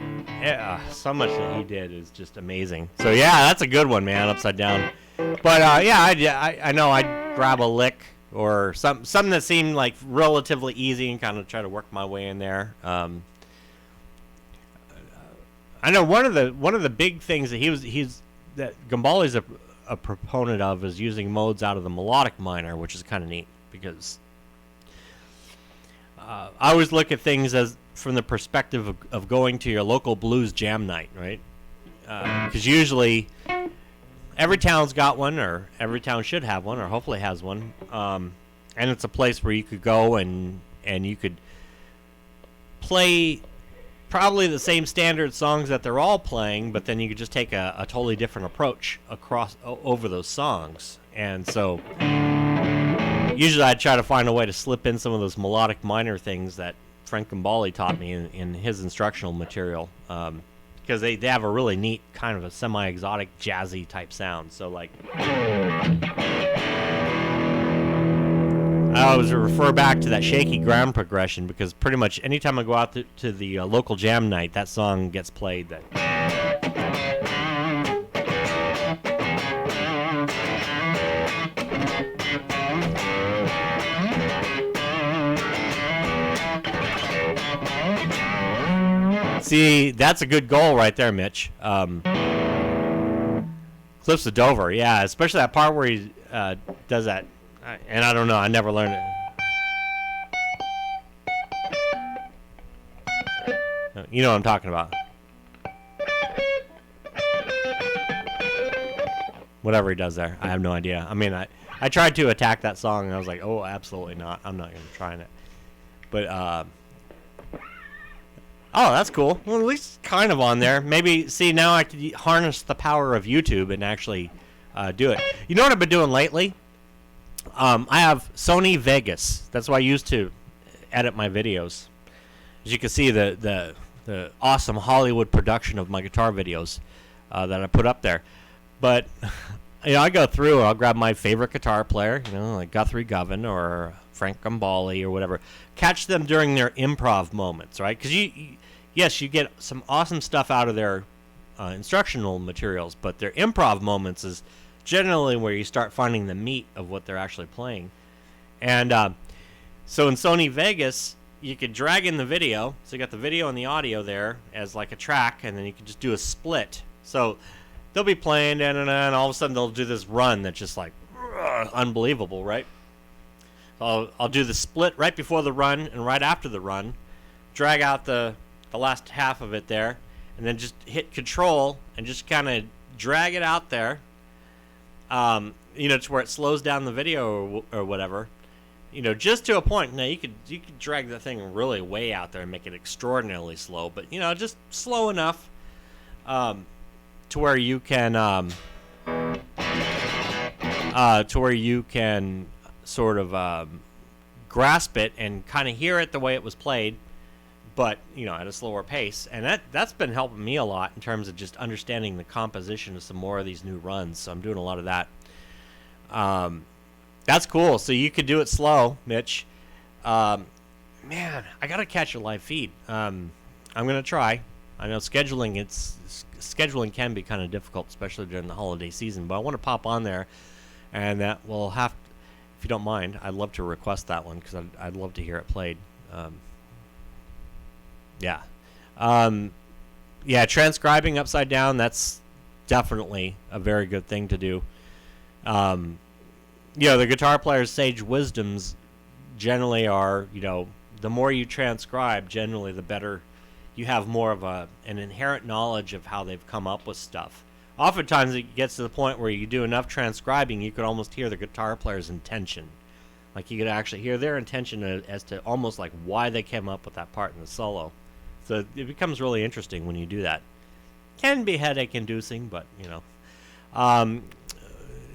Yeah, so much that he did is just amazing. So yeah, that's a good one, man. Upside Down. But yeah, I know I'd grab a lick or something that seemed like relatively easy and kind of try to work my way in there. I know one of the big things that he's that Gambale's a proponent of is using modes out of the melodic minor, which is kind of neat because I always look at things as from the perspective of going to your local blues jam night, right? Because usually every town's got one, or every town should have one, or hopefully has one, and it's a place where you could go and you could play probably the same standard songs that they're all playing, but then you could just take a totally different approach over those songs. And so usually I'd try to find a way to slip in some of those melodic minor things that Frank Gambale taught me in his instructional material, because they have a really neat kind of a semi-exotic jazzy type sound. So like I always refer back to that shaky ground progression, because pretty much anytime I go out to the local jam night, that song gets played. That see, that's a good goal right there, Mitch. Cliffs of Dover, yeah, especially that part where he does that. And I don't know, I never learned it. You know what I'm talking about. Whatever he does there, I have no idea. I mean, I tried to attack that song, and I was like, oh, absolutely not. I'm not even trying it. But, oh, that's cool. Well, at least kind of on there. Maybe, see, now I could harness the power of YouTube and actually do it. You know what I've been doing lately? I have Sony Vegas. That's what I use to edit my videos. As you can see, the awesome Hollywood production of my guitar videos that I put up there. But you know, I go through and I'll grab my favorite guitar player, you know, like Guthrie Govan or Frank Gambale or whatever. Catch them during their improv moments, right? Because yes, you get some awesome stuff out of their instructional materials, but their improv moments is generally where you start finding the meat of what they're actually playing. And so in Sony Vegas, you could drag in the video. So you got the video and the audio there as like a track, and then you can just do a split. So they'll be playing, and all of a sudden they'll do this run that's just like unbelievable, right? I'll do the split right before the run and right after the run, drag out the last half of it there, and then just hit control and just kind of drag it out there. You know, to where it slows down the video or whatever, you know, just to a point. Now you could drag the thing really way out there and make it extraordinarily slow, but you know, just slow enough to where you can sort of grasp it and kind of hear it the way it was played, but you know, at a slower pace. And that's been helping me a lot in terms of just understanding the composition of some more of these new runs. So I'm doing a lot of that. That's cool. So you could do it slow, Mitch. Man, I gotta catch a live feed. I'm gonna try. I know scheduling can be kind of difficult, especially during the holiday season, but I want to pop on there, and that will have, if you don't mind, I'd love to request that one, because I'd love to hear it played. Yeah. Yeah, transcribing upside down, that's definitely a very good thing to do. You know, the guitar player's sage wisdoms generally are, you know, the more you transcribe, generally the better you have more of an inherent knowledge of how they've come up with stuff. Oftentimes it gets to the point where you do enough transcribing, you could almost hear the guitar player's intention. Like you could actually hear their intention as to almost like why they came up with that part in the solo. So it becomes really interesting when you do that. Can be headache inducing, but you know.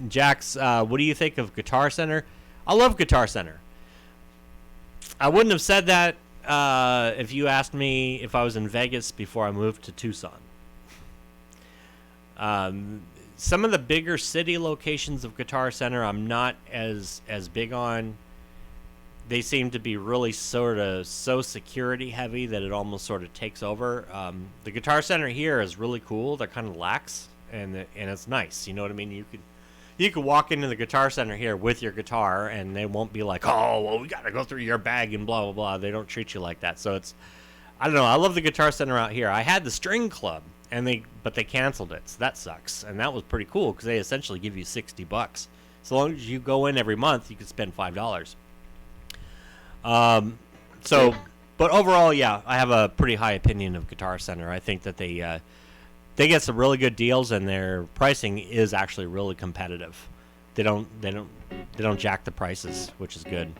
Jax, what do you think of Guitar Center? I love Guitar Center. I wouldn't have said that if you asked me if I was in Vegas before I moved to Tucson. Some of the bigger city locations of Guitar Center I'm not as big on. they seem to be really sort of so security heavy that it almost sort of takes over. The Guitar Center here is really cool. They're kind of lax, and it's nice. You know what I mean? You could walk into the Guitar Center here with your guitar, and they won't be like, oh, well, we got to go through your bag and blah, blah, blah. They don't treat you like that. So it's, I don't know. I love the Guitar Center out here. I had the String Club, but they canceled it, so that sucks. And that was pretty cool because they essentially give you $60. So long as you go in every month, you can spend $5. But overall, yeah, I have a pretty high opinion of Guitar Center. I think that they get some really good deals, and their pricing is actually really competitive. They don't jack the prices, which is good.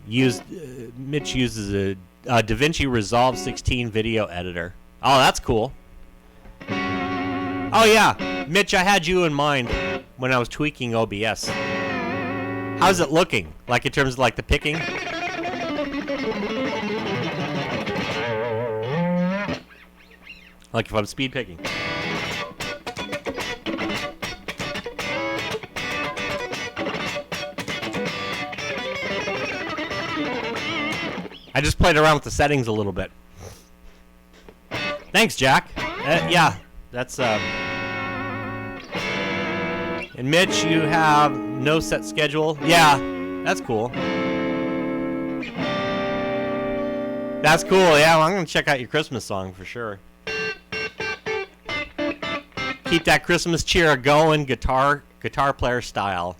Mitch uses a DaVinci Resolve 16 video editor. Oh, that's cool. Oh yeah, Mitch, I had you in mind when I was tweaking OBS. How's it looking? Like in terms of like the picking? Like if I'm speed picking. I just played around with the settings a little bit. Thanks, Jack. Yeah, that's And Mitch, you have no set schedule. Yeah, that's cool. That's cool. Yeah, well, I'm gonna check out your Christmas song for sure. Keep that Christmas cheer going, guitar player style.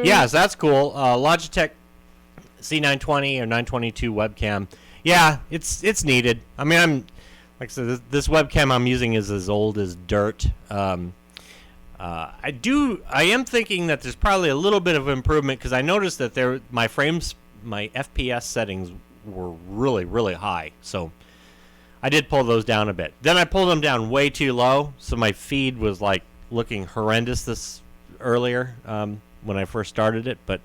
Yeah, so that's cool. Logitech C920 or 922 webcam. Yeah, it's needed. I mean, like I said, this webcam I'm using is as old as dirt. I am thinking that there's probably a little bit of improvement because I noticed that my FPS settings were really, really high. So I did pull those down a bit. Then I pulled them down way too low, so my feed was like looking horrendous earlier. When I first started it, but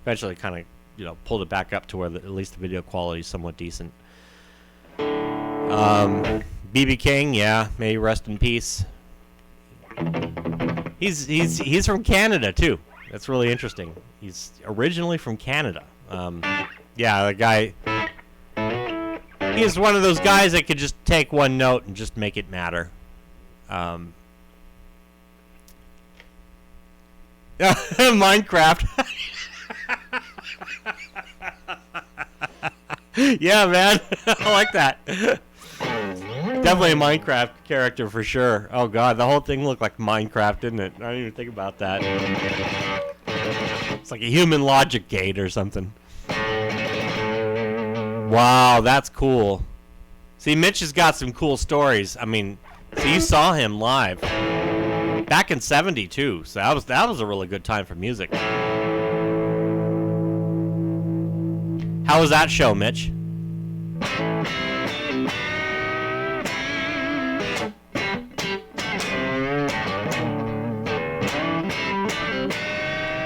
eventually kind of, pulled it back up to where at least the video quality is somewhat decent. BB King, yeah, may he rest in peace. He's from Canada too. That's really interesting. He's originally from Canada. Yeah, the guy. He's one of those guys that could just take one note and just make it matter. Minecraft. Yeah, man. I like that. Definitely a Minecraft character for sure. Oh god, the whole thing looked like Minecraft, didn't it? I didn't even think about that. It's like a human logic gate or something. Wow, that's cool. See, Mitch has got some cool stories. I mean, so you saw him live back in '72, so that was a really good time for music. How was that show, Mitch?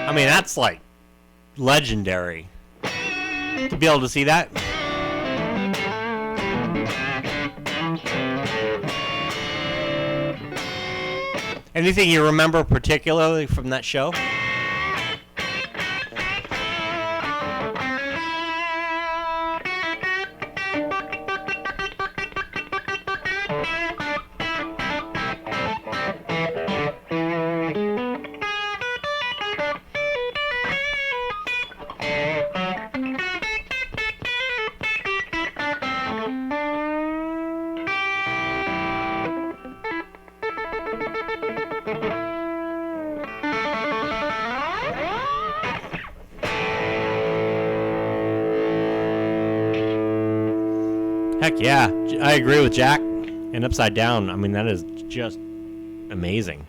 I mean, that's like legendary to be able to see that. Anything you remember particularly from that show? Heck yeah, I agree with Jack. And Upside Down, I mean, that is just amazing.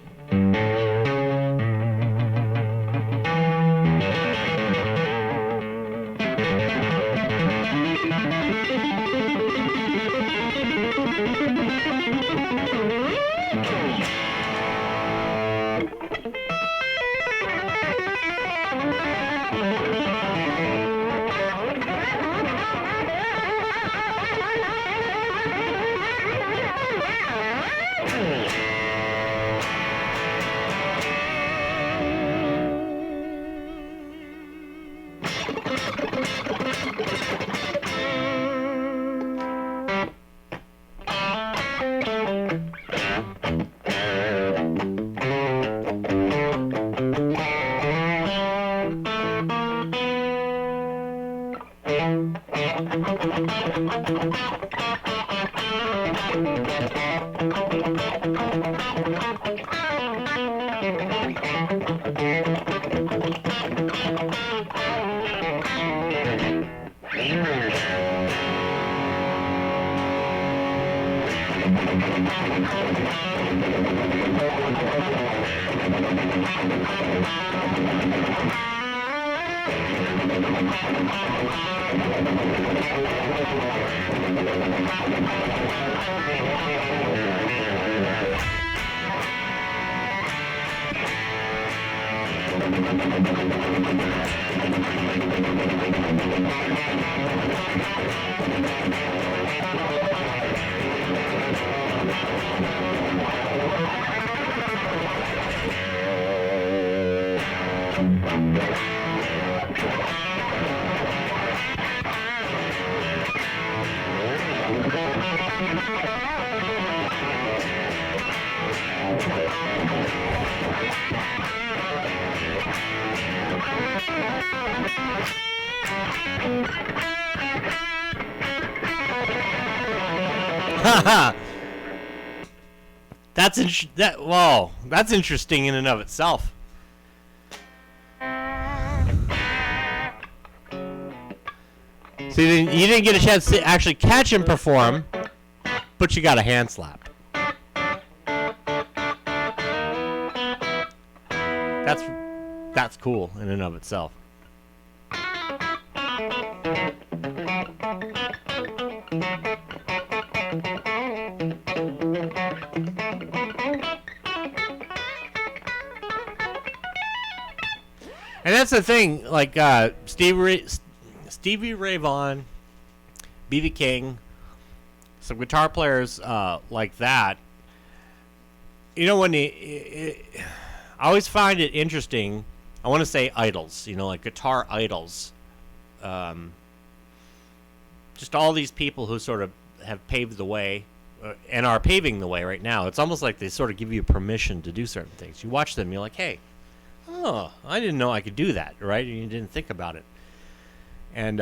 That's interesting in and of itself. So you didn't get a chance to actually catch him perform, but you got a hand slap. That's cool in and of itself. And that's the thing, like Stevie Ray Vaughan, B.B. King, some guitar players like that. You know, I always find it interesting. I want to say idols, you know, like guitar idols. Just all these people who sort of have paved the way and are paving the way right now. It's almost like they sort of give you permission to do certain things. You watch them, you're like, hey, oh, I didn't know I could do that, right? And you didn't think about it. And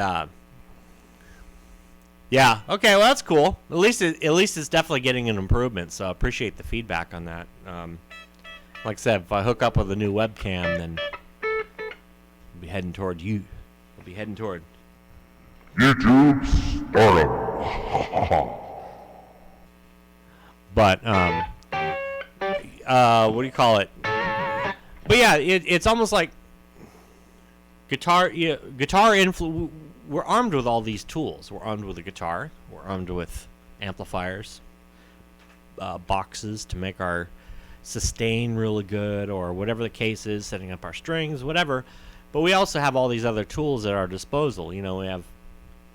yeah, okay, well that's cool. At least it's definitely getting an improvement. So I appreciate the feedback on that. Like I said, if I hook up with a new webcam, then we'll be heading toward you. We'll be heading toward YouTube stardom. But what do you call it? But yeah, it's almost like guitar we're armed with all these tools. We're armed with a guitar. We're armed with amplifiers, boxes to make our sustain really good, or whatever the case is, setting up our strings, whatever. But we also have all these other tools at our disposal. You know, we have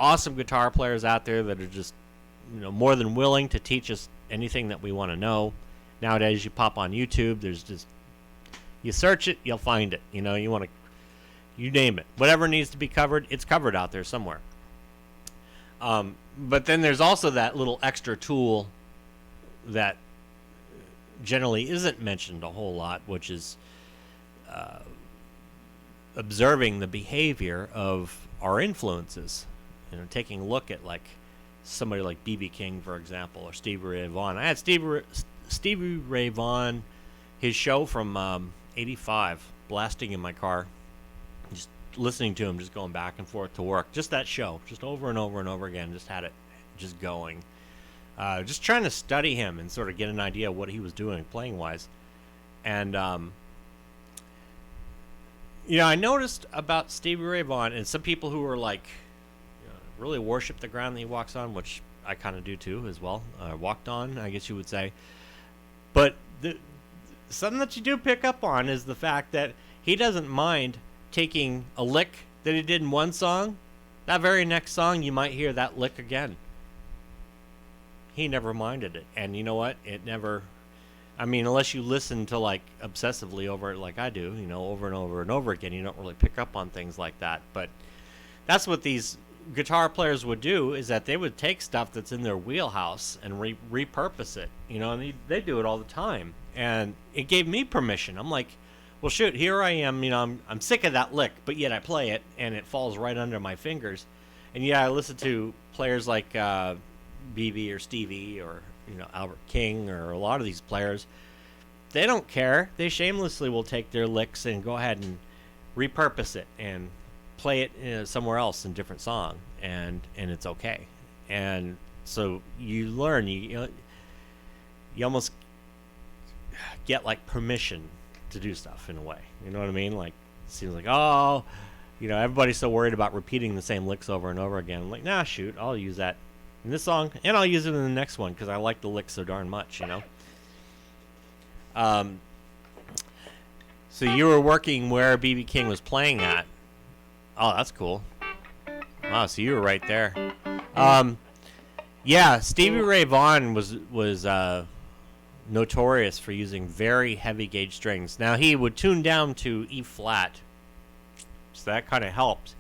awesome guitar players out there that are just, you know, more than willing to teach us anything that we want to know. Nowadays, you pop on YouTube, there's just, you search it, you'll find it. You know, you name it. Whatever needs to be covered, it's covered out there somewhere. But then there's also that little extra tool that generally isn't mentioned a whole lot, which is observing the behavior of our influences. You know, taking a look at like somebody like B.B. King, for example, or Stevie Ray Vaughan. I had Stevie Ray Vaughan, his show from '85, blasting in my car, just listening to him, just going back and forth to work. Just that show, just over and over and over again. Just had it just going. Just trying to study him and sort of get an idea of what he was doing playing-wise. And, I noticed about Stevie Ray Vaughan, and some people who are like, really worship the ground that he walks on, which I kind of do too as well. Walked on, I guess you would say. But something that you do pick up on is the fact that he doesn't mind taking a lick that he did in one song. That very next song, you might hear that lick again. He never minded it. And you know what? It never... I mean, unless you listen to, like, obsessively over it like I do, over and over and over again, you don't really pick up on things like that. But that's what these guitar players would do, is that they would take stuff that's in their wheelhouse and repurpose it, and they do it all the time. And it gave me permission. I'm like, well, shoot, here I am, I'm sick of that lick, but yet I play it, and it falls right under my fingers. And yeah, I listen to players like BB or Stevie or, Albert King or a lot of these players. They don't care. They shamelessly will take their licks and go ahead and repurpose it and play it somewhere else in a different song, and it's okay. And so you learn, you almost get like permission to do stuff in a way. You know what I mean? Like, it seems like, everybody's so worried about repeating the same licks over and over again. I'm like, nah, shoot, I'll use that in this song, and I'll use it in the next one because I like the lick so darn much, So you were working where B.B. King was playing at. Oh, that's cool. Wow, so you were right there. Yeah, Stevie Ray Vaughan was notorious for using very heavy gauge strings. Now, he would tune down to E flat, so that kind of helped.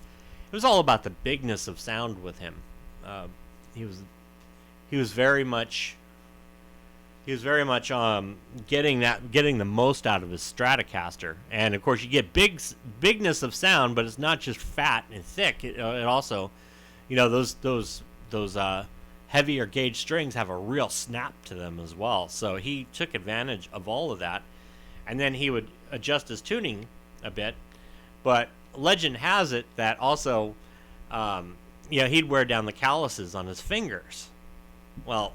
It was all about the bigness of sound with him. He was very much getting the most out of his Stratocaster. And of course you get bigness of sound, but it's not just fat and thick. It also, those heavier gauge strings have a real snap to them as well. So he took advantage of all of that, and then he would adjust his tuning a bit. But legend has it that also, he'd wear down the calluses on his fingers. Well,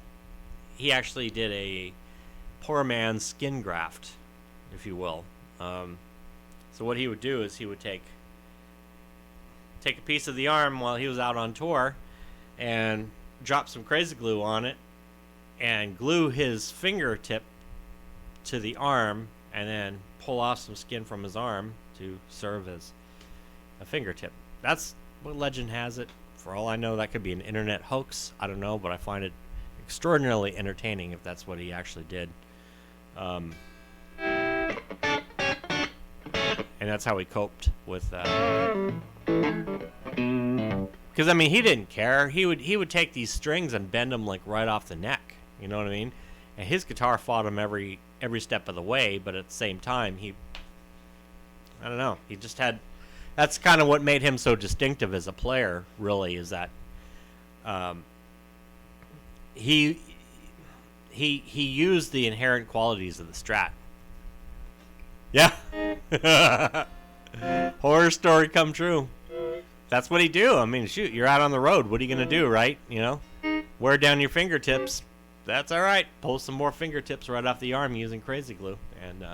he actually did a poor man's skin graft, if you will. So what he would do is he would take a piece of the arm while he was out on tour and drop some crazy glue on it and glue his fingertip to the arm and then pull off some skin from his arm to serve as a fingertip. That's what legend has it. For all I know, that could be an internet hoax. I don't know, but I find it extraordinarily entertaining if that's what he actually did. And that's how he coped with because I mean, he didn't care. He would take these strings and bend them like right off the neck. You know what I mean? And his guitar fought him every step of the way, but at the same time, I don't know. He just had. That's kind of what made him so distinctive as a player. Really, is that he used the inherent qualities of the Strat. Yeah. Horror story come true. That's what he do. I mean, shoot, you're out on the road. What are you going to do, right? Wear down your fingertips. That's all right. Pull some more fingertips right off the arm using crazy glue. And,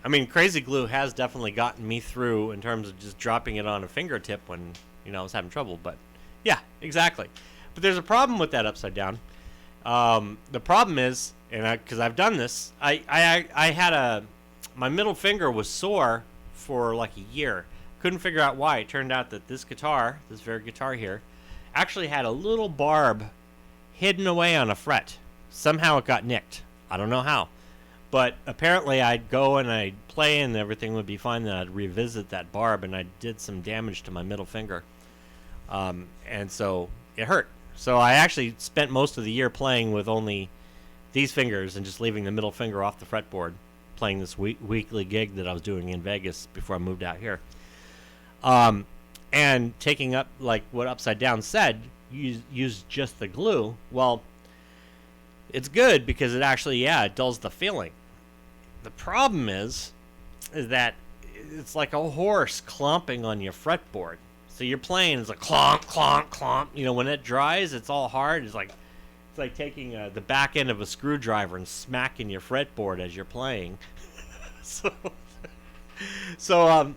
I mean, crazy glue has definitely gotten me through in terms of just dropping it on a fingertip when, I was having trouble. But, yeah, exactly. But there's a problem with that upside down. The problem is, and because I've done this, I had my middle finger was sore for like a year. Couldn't figure out why. It turned out that this very guitar here, actually had a little barb hidden away on a fret. Somehow it got nicked. I don't know how. But apparently I'd go and I'd play and everything would be fine. Then I'd revisit that barb and I did some damage to my middle finger. And so it hurt. So I actually spent most of the year playing with only these fingers and just leaving the middle finger off the fretboard, playing this weekly gig that I was doing in Vegas before I moved out here. And taking up, like what Upside Down said, use just the glue. Well, it's good because it actually, it dulls the feeling. The problem is that it's like a horse clomping on your fretboard. So you're playing, it's like clomp, clomp, clomp. You know, when it dries, it's all hard. It's like taking the back end of a screwdriver and smacking your fretboard as you're playing. So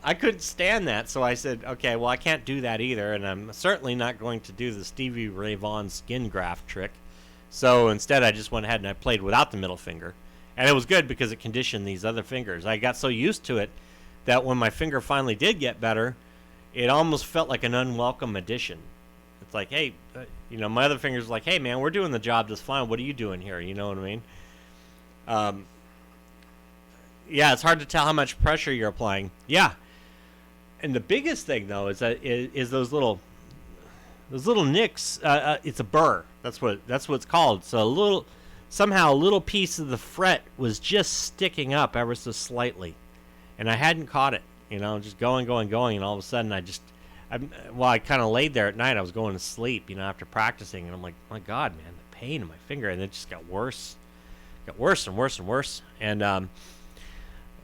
I couldn't stand that. So I said, okay, well, I can't do that either, and I'm certainly not going to do the Stevie Ray Vaughan skin graft trick. So instead, I just went ahead and I played without the middle finger, and it was good because it conditioned these other fingers. I got so used to it that when my finger finally did get better, it almost felt like an unwelcome addition. It's like, hey, you know, my other finger's like, hey, man, we're doing the job just fine. What are you doing here? You know what I mean? Yeah, it's hard to tell how much pressure you're applying. Yeah, and the biggest thing though is that is those little nicks. It's a burr. That's what it's called. So somehow a little piece of the fret was just sticking up ever so slightly, and I hadn't caught it. You know, just going, and all of a sudden I kind of laid there at night. I was going to sleep, you know, after practicing, and I'm like, my God, man, the pain in my finger, and it just got worse and worse and worse. And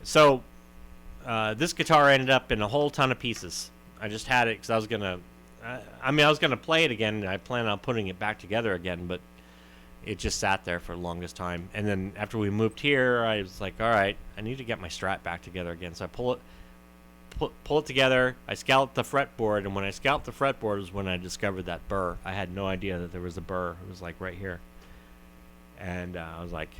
so this guitar ended up in a whole ton of pieces. I just had it because I was gonna play it again, and I planned on putting it back together again, but it just sat there for the longest time. And then after we moved here, I was like, all right, I need to get my Strat back together again. So I pull it together. I scalped the fretboard, and when I scalped the fretboard was when I discovered that burr. I had no idea that there was a burr. It was like right here, and I was like,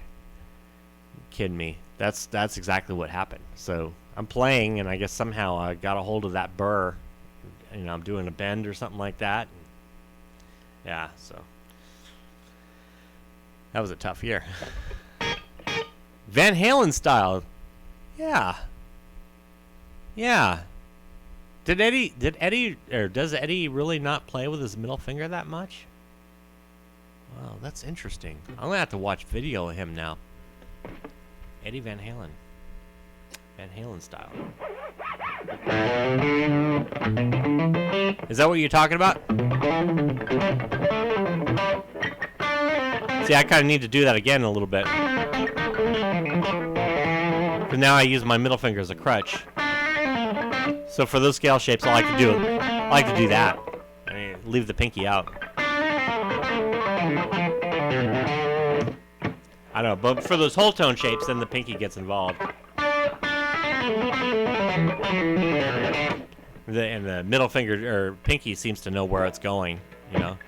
kidding me? That's exactly what happened. So I'm playing, and I guess somehow I got a hold of that burr. You know, I'm doing a bend or something like that. Yeah, so that was a tough year. Van Halen style. Yeah. Does Eddie really not play with his middle finger that much? Wow, that's interesting. I'm gonna have to watch video of him now. Eddie Van Halen. Van Halen style. Is that what you're talking about? See, I kind of need to do that again a little bit. But now I use my middle finger as a crutch. So for those scale shapes, I like to do that. I mean, leave the pinky out. I don't know, but for those whole tone shapes, then the pinky gets involved. And the middle finger or pinky seems to know where it's going, you know.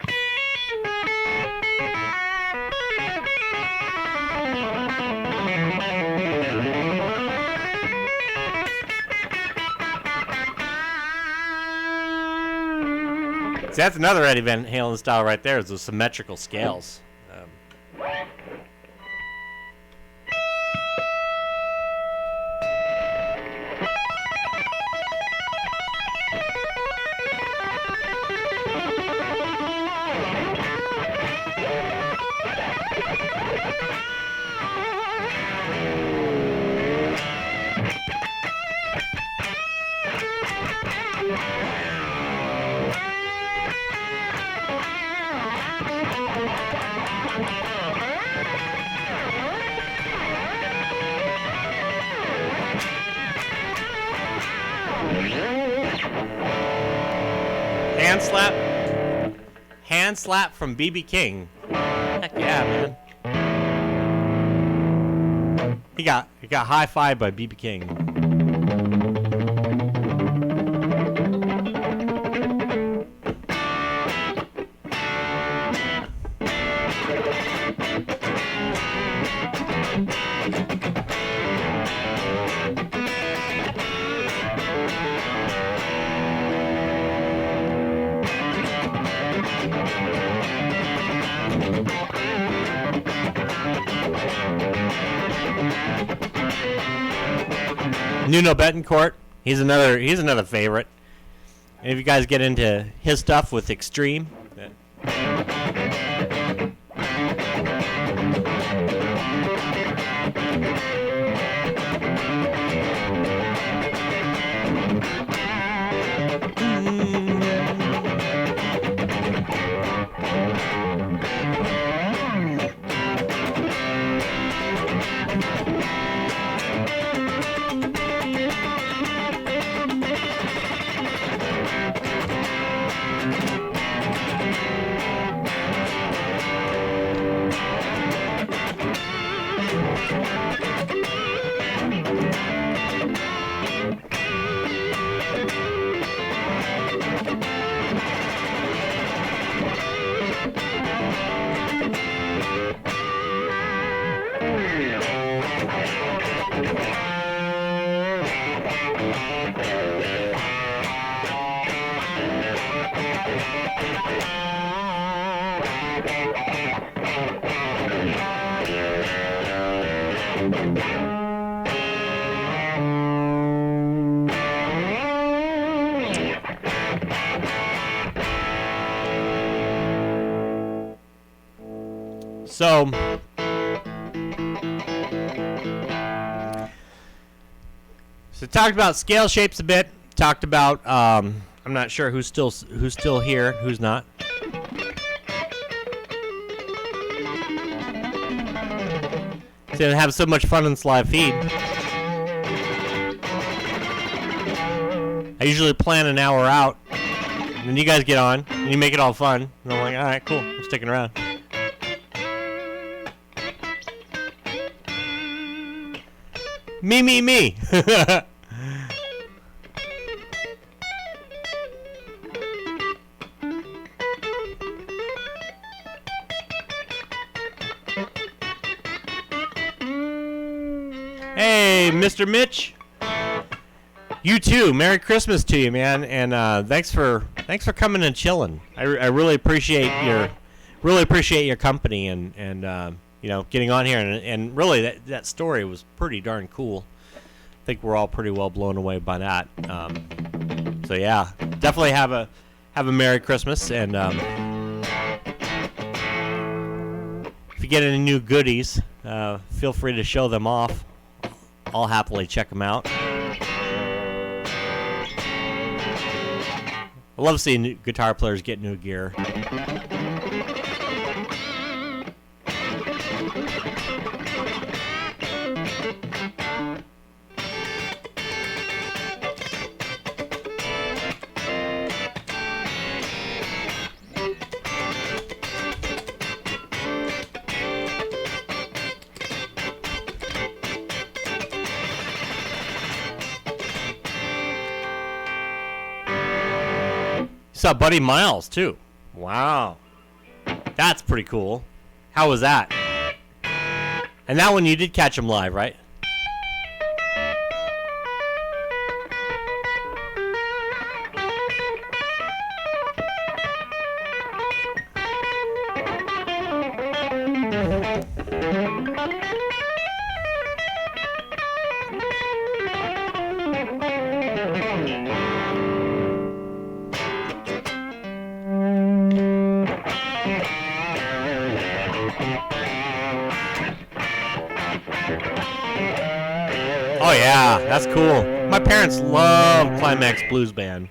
See, that's another Eddie Van Halen style right there, is those symmetrical scales. Hand slap from B.B. King. Heck yeah, man. He got high-fived by B.B. King. Nuno Betancourt, he's another favorite. And if you guys get into his stuff with Extreme, So talked about scale shapes a bit. Talked about I'm not sure who's still here, who's not. To have so much fun in this live feed. I usually plan an hour out, and then you guys get on, and you make it all fun. And I'm like, all right, cool, I'm sticking around. Me. Hey, Mr. Mitch. You too. Merry Christmas to you, man, and thanks for coming and chilling. I really appreciate your company and you know, getting on here and really that story was pretty darn cool. I think we're all pretty well blown away by that. So yeah, definitely have a Merry Christmas, and if you get any new goodies, feel free to show them off. I'll happily check them out. I love seeing new guitar players get new gear. Saw Buddy Miles too. Wow, that's pretty cool. How was that? And that one you did catch him live, right? Oh yeah, that's cool. My parents love Climax Blues Band.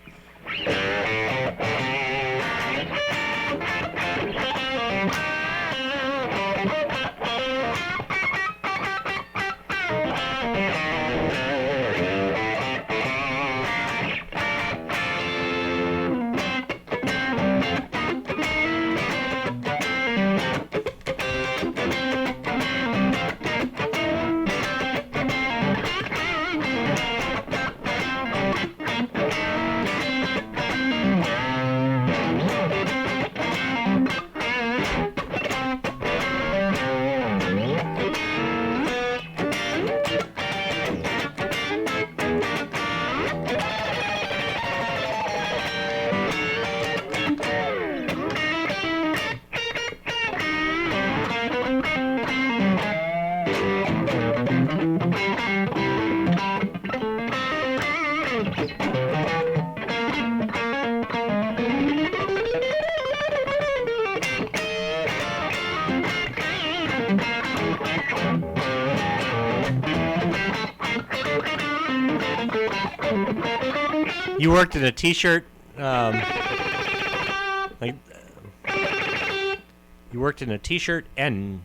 You worked in a t-shirt, like, you worked in a t-shirt and...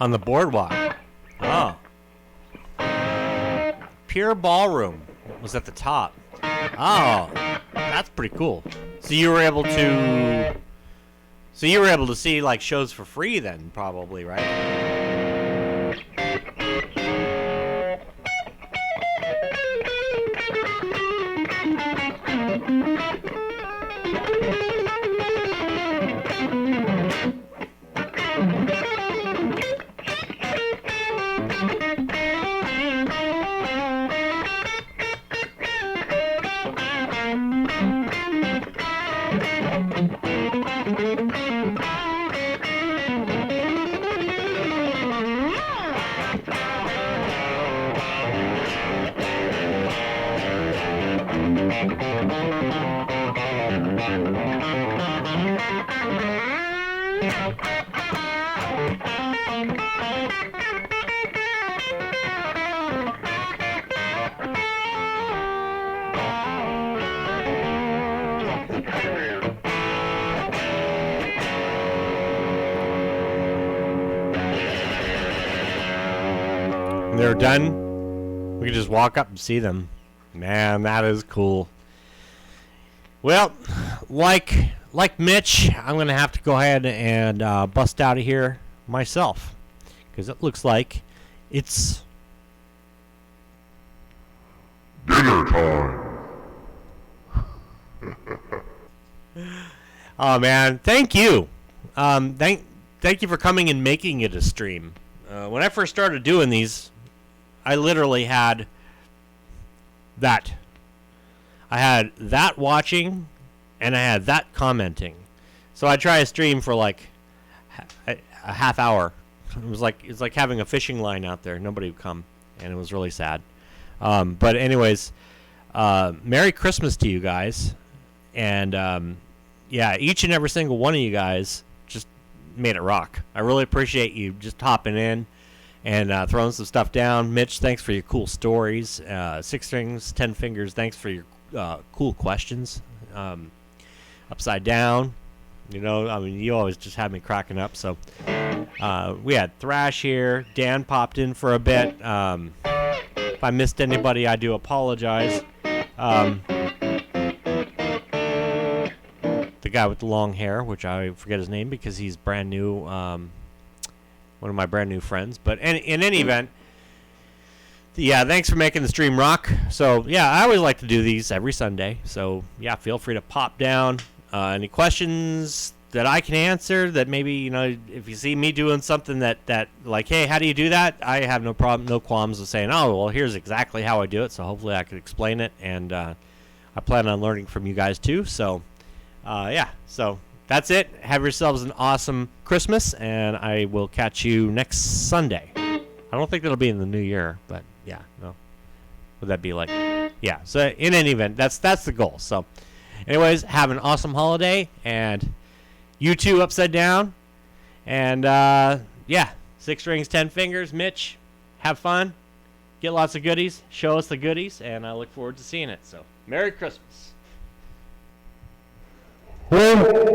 On the boardwalk. Oh. Pure Ballroom was at the top. Oh, that's pretty cool. So you were able to see like shows for free then, probably, right? When they're done, we can just walk up and see them. Man, that is cool. Well, like Mitch, I'm going to have to go ahead and bust out of here myself, because it looks like it's dinner time. Oh man, thank you. Thank you for coming and making it a stream. When I first started doing these, I literally had that. I had that watching, and I had that commenting. So I try a stream for like a half hour. It's like having a fishing line out there. Nobody would come, and it was really sad. But anyways, Merry Christmas to you guys, and yeah, each and every single one of you guys just made it rock. I really appreciate you just hopping in and throwing some stuff down. Mitch, thanks for your cool stories. 6 Strings, 10 Fingers, thanks for your cool questions. Upside Down, you know, I mean, you always just have me cracking up. So we had Thrash here. Dan popped in for a bit. If I missed anybody, I do apologize. The guy with the long hair, which I forget his name because he's brand new, one of my brand new friends. But in any event, yeah, thanks for making the stream rock. So yeah, I always like to do these every Sunday. So yeah, feel free to pop down. Any questions that I can answer that maybe, you know, if you see me doing something that like, hey, how do you do that? I have no problem, no qualms of saying, oh, well, here's exactly how I do it. So hopefully I can explain it. And I plan on learning from you guys too. So yeah, so that's it. Have yourselves an awesome Christmas, and I will catch you next Sunday. I don't think that'll be in the new year, but yeah, no. Would that be like? Yeah, so in any event, that's the goal. So anyways, have an awesome holiday, and you too, Upside Down. And yeah, 6 Strings, 10 Fingers. Mitch, have fun. Get lots of goodies. Show us the goodies, and I look forward to seeing it. So Merry Christmas. Well,